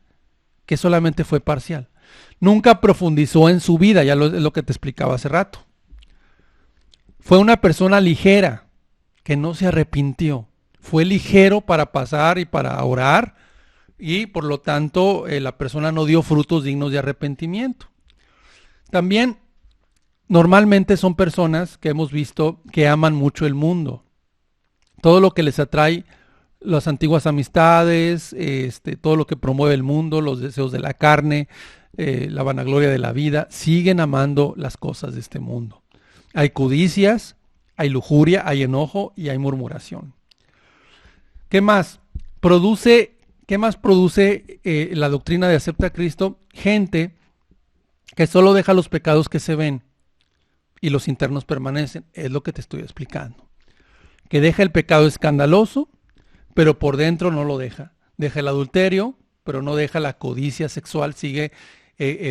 Que solamente fue parcial. Nunca profundizó en su vida, ya es lo que te explicaba hace rato. Fue una persona ligera, que no se arrepintió. Fue ligero para pasar y para orar y por lo tanto la persona no dio frutos dignos de arrepentimiento. También normalmente son personas que hemos visto que aman mucho el mundo. Todo lo que les atrae, las antiguas amistades, todo lo que promueve el mundo, los deseos de la carne, la vanagloria de la vida, siguen amando las cosas de este mundo. Hay codicias, hay lujuria, hay enojo y hay murmuración. ¿Qué más? ¿Qué más produce la doctrina de Acepta a Cristo? Gente que solo deja los pecados que se ven y los internos permanecen. Es lo que te estoy explicando. Que deja el pecado escandaloso, pero por dentro no lo deja. Deja el adulterio, pero no deja la codicia sexual. Sigue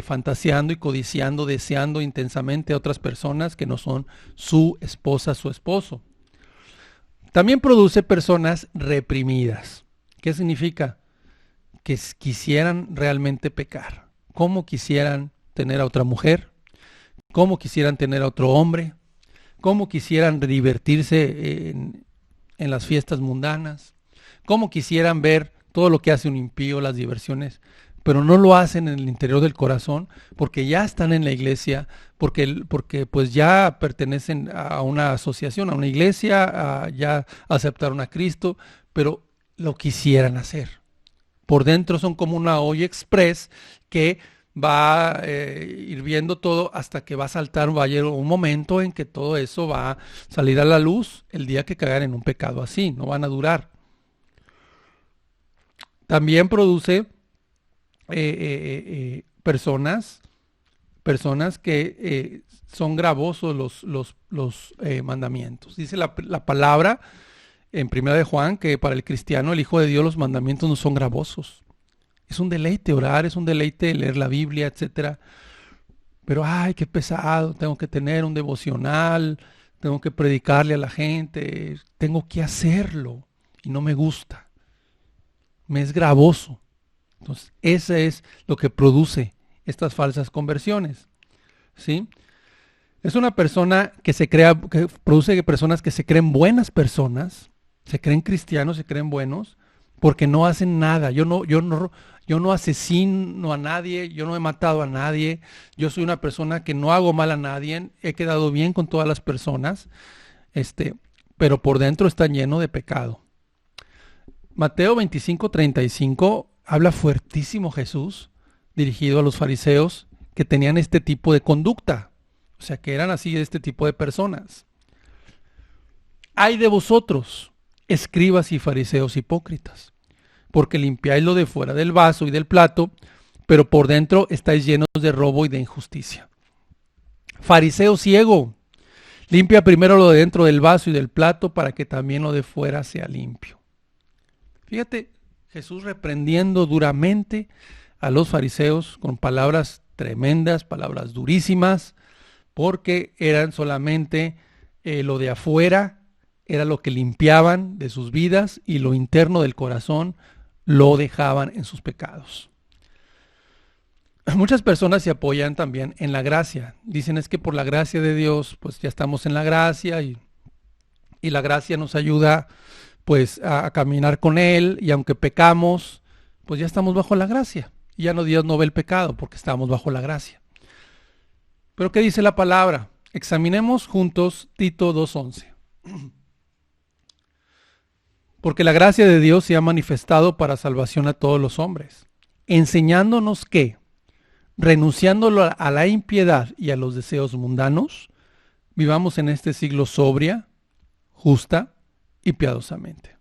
fantaseando y codiciando, deseando intensamente a otras personas que no son su esposa, su esposo. También produce personas reprimidas. ¿Qué significa? Que quisieran realmente pecar. ¿Cómo quisieran tener a otra mujer? ¿Cómo quisieran tener a otro hombre? ¿Cómo quisieran divertirse en las fiestas mundanas? ¿Cómo quisieran ver todo lo que hace un impío, las diversiones? Pero no lo hacen en el interior del corazón porque ya están en la iglesia, porque pues ya pertenecen a una asociación, a una iglesia, ya aceptaron a Cristo, pero lo quisieran hacer. Por dentro son como una olla express que va hirviendo todo hasta que va a saltar, va a llegar un momento en que todo eso va a salir a la luz el día que caigan en un pecado así, no van a durar. También produce personas que son gravosos los mandamientos. Dice la palabra en 1 de Juan que para el cristiano, el Hijo de Dios, los mandamientos no son gravosos. Es un deleite orar, es un deleite leer la Biblia, etcétera. Pero ay, qué pesado, tengo que tener un devocional, tengo que predicarle a la gente, tengo que hacerlo y no me gusta. Me es gravoso. Entonces, eso es lo que produce estas falsas conversiones, ¿sí? Es una persona que produce personas que se creen buenas personas, se creen cristianos, se creen buenos, porque no hacen nada. Yo no asesino a nadie, yo no he matado a nadie, yo soy una persona que no hago mal a nadie, he quedado bien con todas las personas. pero por dentro está lleno de pecado. Mateo 25:35 habla fuertísimo Jesús, dirigido a los fariseos que tenían este tipo de conducta, o sea, que eran así de este tipo de personas. Ay de vosotros, escribas y fariseos hipócritas, porque limpiáis lo de fuera del vaso y del plato, pero por dentro estáis llenos de robo y de injusticia. Fariseo ciego, limpia primero lo de dentro del vaso y del plato para que también lo de fuera sea limpio. Fíjate, Jesús reprendiendo duramente a los fariseos con palabras tremendas, palabras durísimas, porque eran solamente lo de afuera, era lo que limpiaban de sus vidas, y lo interno del corazón lo dejaban en sus pecados. Muchas personas se apoyan también en la gracia. Dicen, es que por la gracia de Dios, pues ya estamos en la gracia, y la gracia nos ayuda pues a caminar con Él, y aunque pecamos, pues ya estamos bajo la gracia. Y ya no, Dios no ve el pecado porque estamos bajo la gracia. Pero ¿qué dice la palabra? Examinemos juntos Tito 2:11. Porque la gracia de Dios se ha manifestado para salvación a todos los hombres, enseñándonos que, renunciando a la impiedad y a los deseos mundanos, vivamos en este siglo sobria, justa y piadosamente.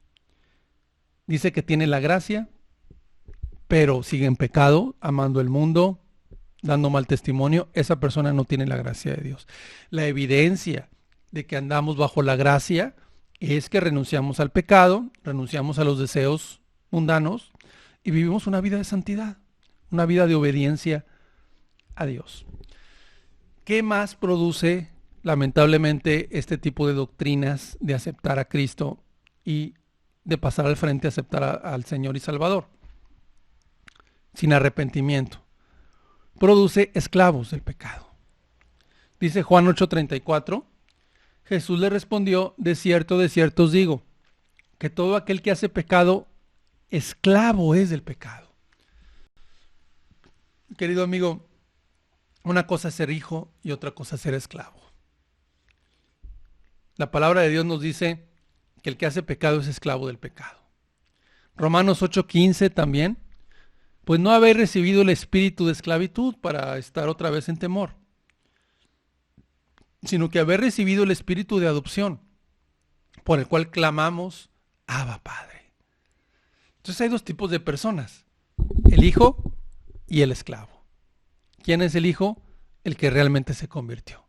Dice que tiene la gracia, pero sigue en pecado, amando el mundo, dando mal testimonio. Esa persona no tiene la gracia de Dios. La evidencia de que andamos bajo la gracia es que renunciamos al pecado, renunciamos a los deseos mundanos y vivimos una vida de santidad, una vida de obediencia a Dios. ¿Qué más produce lamentablemente este tipo de doctrinas de aceptar a Cristo y de pasar al frente a aceptar al Señor y Salvador sin arrepentimiento? Produce esclavos del pecado. Dice Juan 8:34, Jesús le respondió, de cierto os digo, que todo aquel que hace pecado, esclavo es del pecado. Querido amigo, una cosa es ser hijo y otra cosa es ser esclavo. La palabra de Dios nos dice que el que hace pecado es esclavo del pecado. Romanos 8:15 también, pues no habéis recibido el espíritu de esclavitud para estar otra vez en temor, sino que habéis recibido el espíritu de adopción, por el cual clamamos, Abba, Padre. Entonces hay dos tipos de personas, el hijo y el esclavo. ¿Quién es el hijo? El que realmente se convirtió.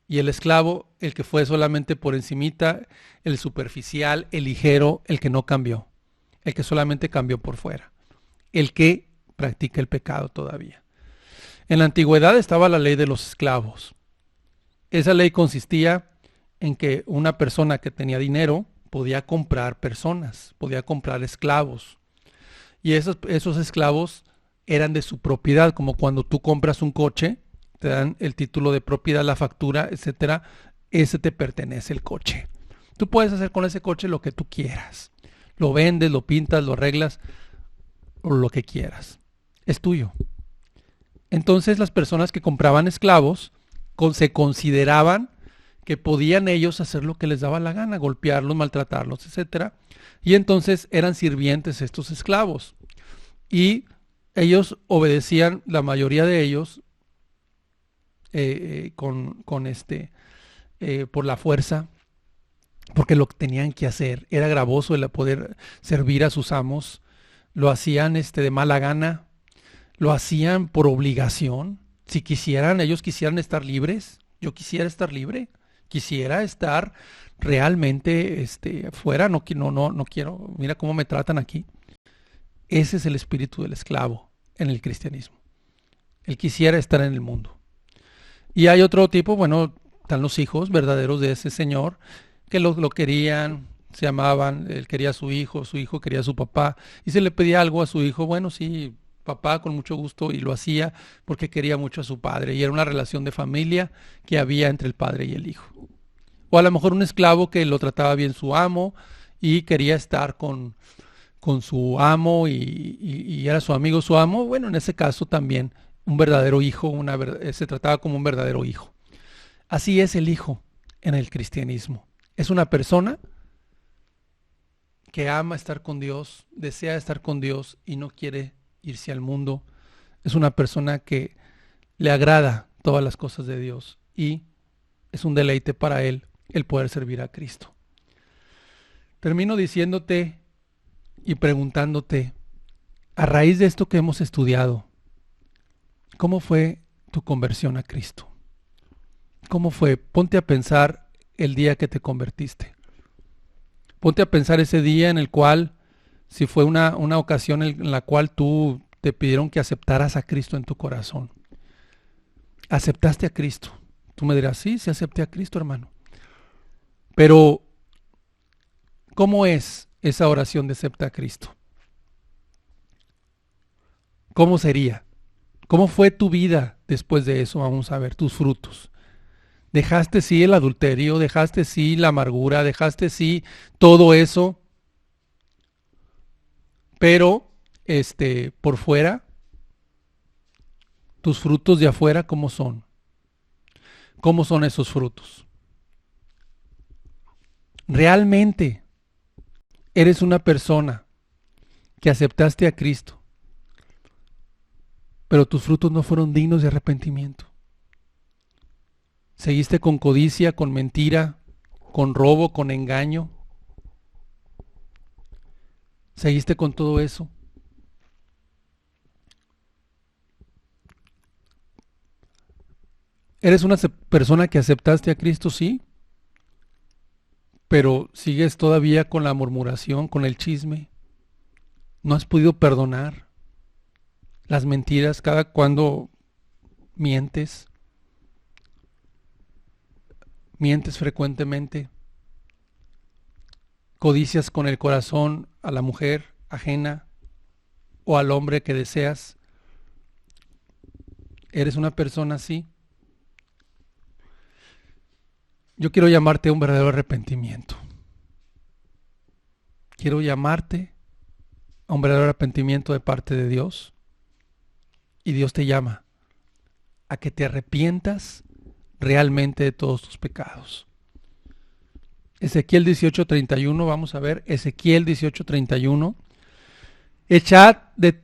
Y el esclavo, el que fue solamente por encimita, el superficial, el ligero, el que no cambió, el que solamente cambió por fuera, el que practica el pecado todavía. En la antigüedad estaba la ley de los esclavos. Esa ley consistía en que una persona que tenía dinero podía comprar personas, podía comprar esclavos. Y esos esclavos eran de su propiedad, como cuando tú compras un coche, te dan el título de propiedad, la factura, etcétera. Ese te pertenece el coche. Tú puedes hacer con ese coche lo que tú quieras. Lo vendes, lo pintas, lo arreglas, o lo que quieras. Es tuyo. Entonces las personas que compraban esclavos se consideraban que podían ellos hacer lo que les daba la gana, golpearlos, maltratarlos, etcétera. Y entonces eran sirvientes estos esclavos. Y ellos obedecían, la mayoría de ellos, por la fuerza, porque lo que tenían que hacer era gravoso el poder servir a sus amos. Lo hacían de mala gana, lo hacían por obligación. Si quisieran, ellos quisieran estar libres, yo quisiera estar libre, quisiera estar realmente fuera, no quiero, mira cómo me tratan aquí. Ese es el espíritu del esclavo en el cristianismo. Él quisiera estar en el mundo. Y hay otro tipo, bueno, están los hijos verdaderos de ese señor, que lo querían, se amaban, él quería a su hijo quería a su papá, y se le pedía algo a su hijo, bueno, sí, papá, con mucho gusto, y lo hacía porque quería mucho a su padre, y era una relación de familia que había entre el padre y el hijo. O a lo mejor un esclavo que lo trataba bien su amo, y quería estar con su amo, y era su amigo su amo. Bueno, en ese caso también un verdadero hijo, se trataba como un verdadero hijo. Así es el hijo en el cristianismo. Es una persona que ama estar con Dios, desea estar con Dios y no quiere irse al mundo. Es una persona que le agrada todas las cosas de Dios y es un deleite para él el poder servir a Cristo. Termino diciéndote y preguntándote, a raíz de esto que hemos estudiado, ¿cómo fue tu conversión a Cristo? ¿Cómo fue? Ponte a pensar el día que te convertiste. Ponte a pensar ese día en el cual, si fue una ocasión en la cual tú te pidieron que aceptaras a Cristo en tu corazón. ¿Aceptaste a Cristo? Tú me dirás, sí acepté a Cristo, hermano. Pero, ¿cómo es esa oración de acepta a Cristo? ¿Cómo sería? ¿Cómo fue tu vida después de eso? Vamos a ver tus frutos. Dejaste sí el adulterio, dejaste sí la amargura, dejaste sí todo eso, pero por fuera, tus frutos de afuera, ¿cómo son? ¿Cómo son esos frutos? ¿Realmente eres una persona que aceptaste a Cristo, pero tus frutos no fueron dignos de arrepentimiento? ¿Seguiste con codicia, con mentira, con robo, con engaño? ¿Seguiste con todo eso? ¿Eres una persona que aceptaste a Cristo? Sí, pero sigues todavía con la murmuración, con el chisme. No has podido perdonar las mentiras cada cuando mientes. Mientes frecuentemente. Codicias con el corazón a la mujer ajena o al hombre que deseas. ¿Eres una persona así? Yo quiero llamarte a un verdadero arrepentimiento. Quiero llamarte a un verdadero arrepentimiento de parte de Dios. Y Dios te llama a que te arrepientas realmente de todos tus pecados. Ezequiel 18:31, vamos a ver, Ezequiel 18:31. Echad de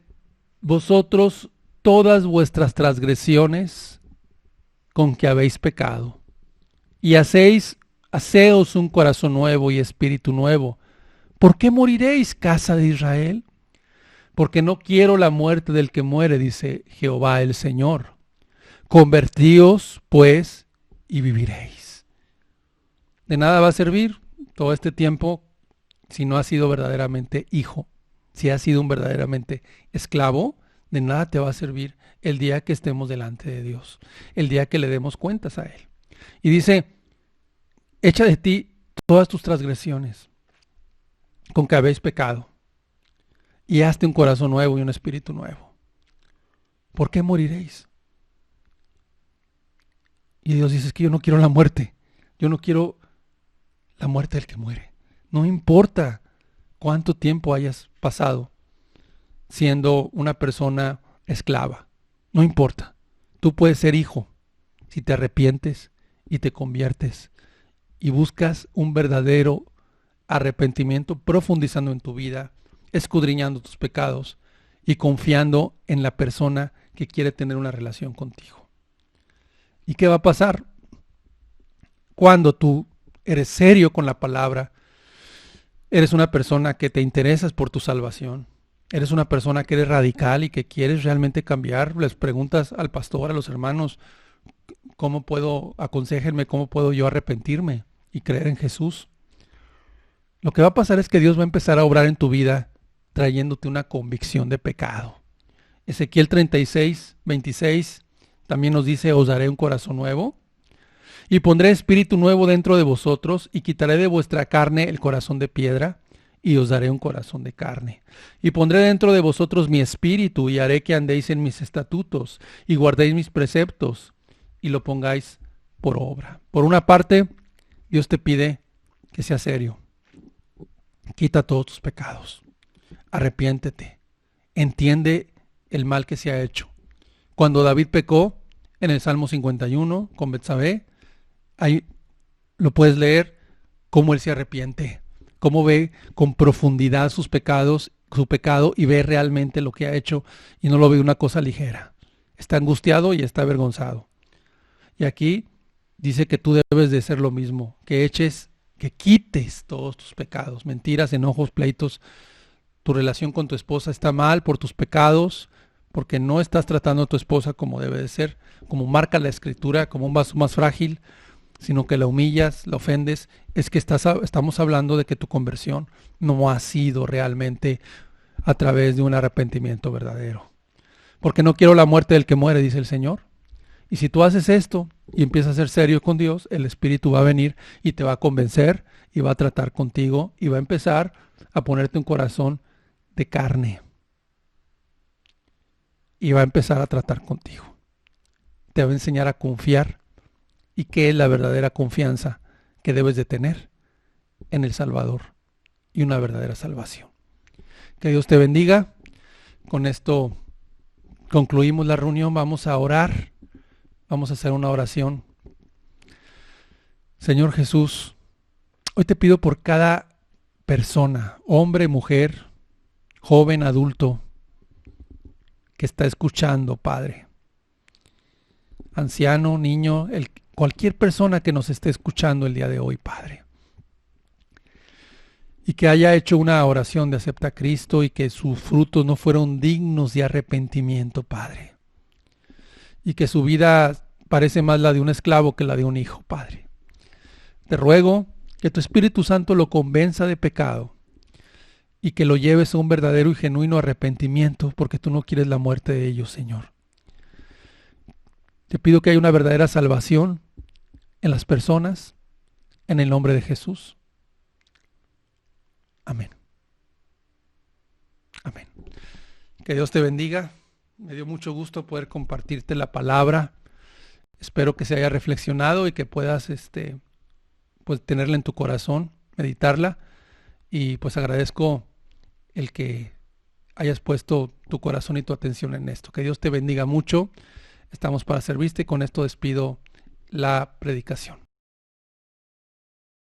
vosotros todas vuestras transgresiones con que habéis pecado, y haceos un corazón nuevo y espíritu nuevo. ¿Por qué moriréis, casa de Israel? Porque no quiero la muerte del que muere, dice Jehová el Señor. Convertíos, pues, y viviréis. De nada va a servir todo este tiempo si no has sido verdaderamente hijo. Si has sido un verdaderamente esclavo, de nada te va a servir el día que estemos delante de Dios, el día que le demos cuentas a Él. Y dice, echa de ti todas tus transgresiones con que habéis pecado y hazte un corazón nuevo y un espíritu nuevo. ¿Por qué moriréis? Y Dios dice, es que yo no quiero la muerte. Yo no quiero la muerte del que muere. No importa cuánto tiempo hayas pasado siendo una persona esclava. No importa. Tú puedes ser hijo si te arrepientes y te conviertes y buscas un verdadero arrepentimiento, profundizando en tu vida, escudriñando tus pecados y confiando en la persona que quiere tener una relación contigo. ¿Y qué va a pasar? Cuando tú eres serio con la palabra, eres una persona que te interesas por tu salvación, eres una persona que eres radical y que quieres realmente cambiar, les preguntas al pastor, a los hermanos, ¿cómo puedo, aconséjenme, cómo puedo yo arrepentirme y creer en Jesús? Lo que va a pasar es que Dios va a empezar a obrar en tu vida trayéndote una convicción de pecado. Ezequiel 36:26 también nos dice, os daré un corazón nuevo y pondré espíritu nuevo dentro de vosotros y quitaré de vuestra carne el corazón de piedra y os daré un corazón de carne. Y pondré dentro de vosotros mi espíritu y haré que andéis en mis estatutos y guardéis mis preceptos y lo pongáis por obra. Por una parte, Dios te pide que seas serio. Quita todos tus pecados. Arrepiéntete. Entiende el mal que se ha hecho. Cuando David pecó en el Salmo 51 con Betsabé, ahí lo puedes leer, cómo él se arrepiente, cómo ve con profundidad sus pecados, su pecado, y ve realmente lo que ha hecho y no lo ve una cosa ligera. Está angustiado y está avergonzado. Y aquí dice que tú debes de hacer lo mismo, que quites todos tus pecados, mentiras, enojos, pleitos. Tu relación con tu esposa está mal por tus pecados, porque no estás tratando a tu esposa como debe de ser, como marca la Escritura, como un vaso más frágil, sino que la humillas, la ofendes. Es que estamos hablando de que tu conversión no ha sido realmente a través de un arrepentimiento verdadero. Porque no quiero la muerte del que muere, dice el Señor. Y si tú haces esto y empiezas a ser serio con Dios, el Espíritu va a venir y te va a convencer y va a tratar contigo y va a empezar a ponerte un corazón de carne. Y va a empezar a tratar contigo. Te va a enseñar a confiar. ¿Y qué es la verdadera confianza que debes de tener en el Salvador y una verdadera salvación? Que Dios te bendiga. Con esto concluimos la reunión. Vamos a orar. Vamos a hacer una oración. Señor Jesús, hoy te pido por cada persona, hombre, mujer, joven, adulto, que está escuchando, Padre. Anciano, niño, cualquier persona que nos esté escuchando el día de hoy, Padre. Y que haya hecho una oración de acepta a Cristo y que sus frutos no fueron dignos de arrepentimiento, Padre. Y que su vida parece más la de un esclavo que la de un hijo, Padre. Te ruego que tu Espíritu Santo lo convenza de pecado y que lo lleves a un verdadero y genuino arrepentimiento, porque tú no quieres la muerte de ellos, Señor. Te pido que haya una verdadera salvación en las personas, en el nombre de Jesús. Amén. Amén. Que Dios te bendiga. Me dio mucho gusto poder compartirte la palabra. Espero que se haya reflexionado y que puedas pues tenerla en tu corazón, meditarla. Y pues agradezco el que hayas puesto tu corazón y tu atención en esto. Que Dios te bendiga mucho. Estamos para servirte y con esto despido la predicación.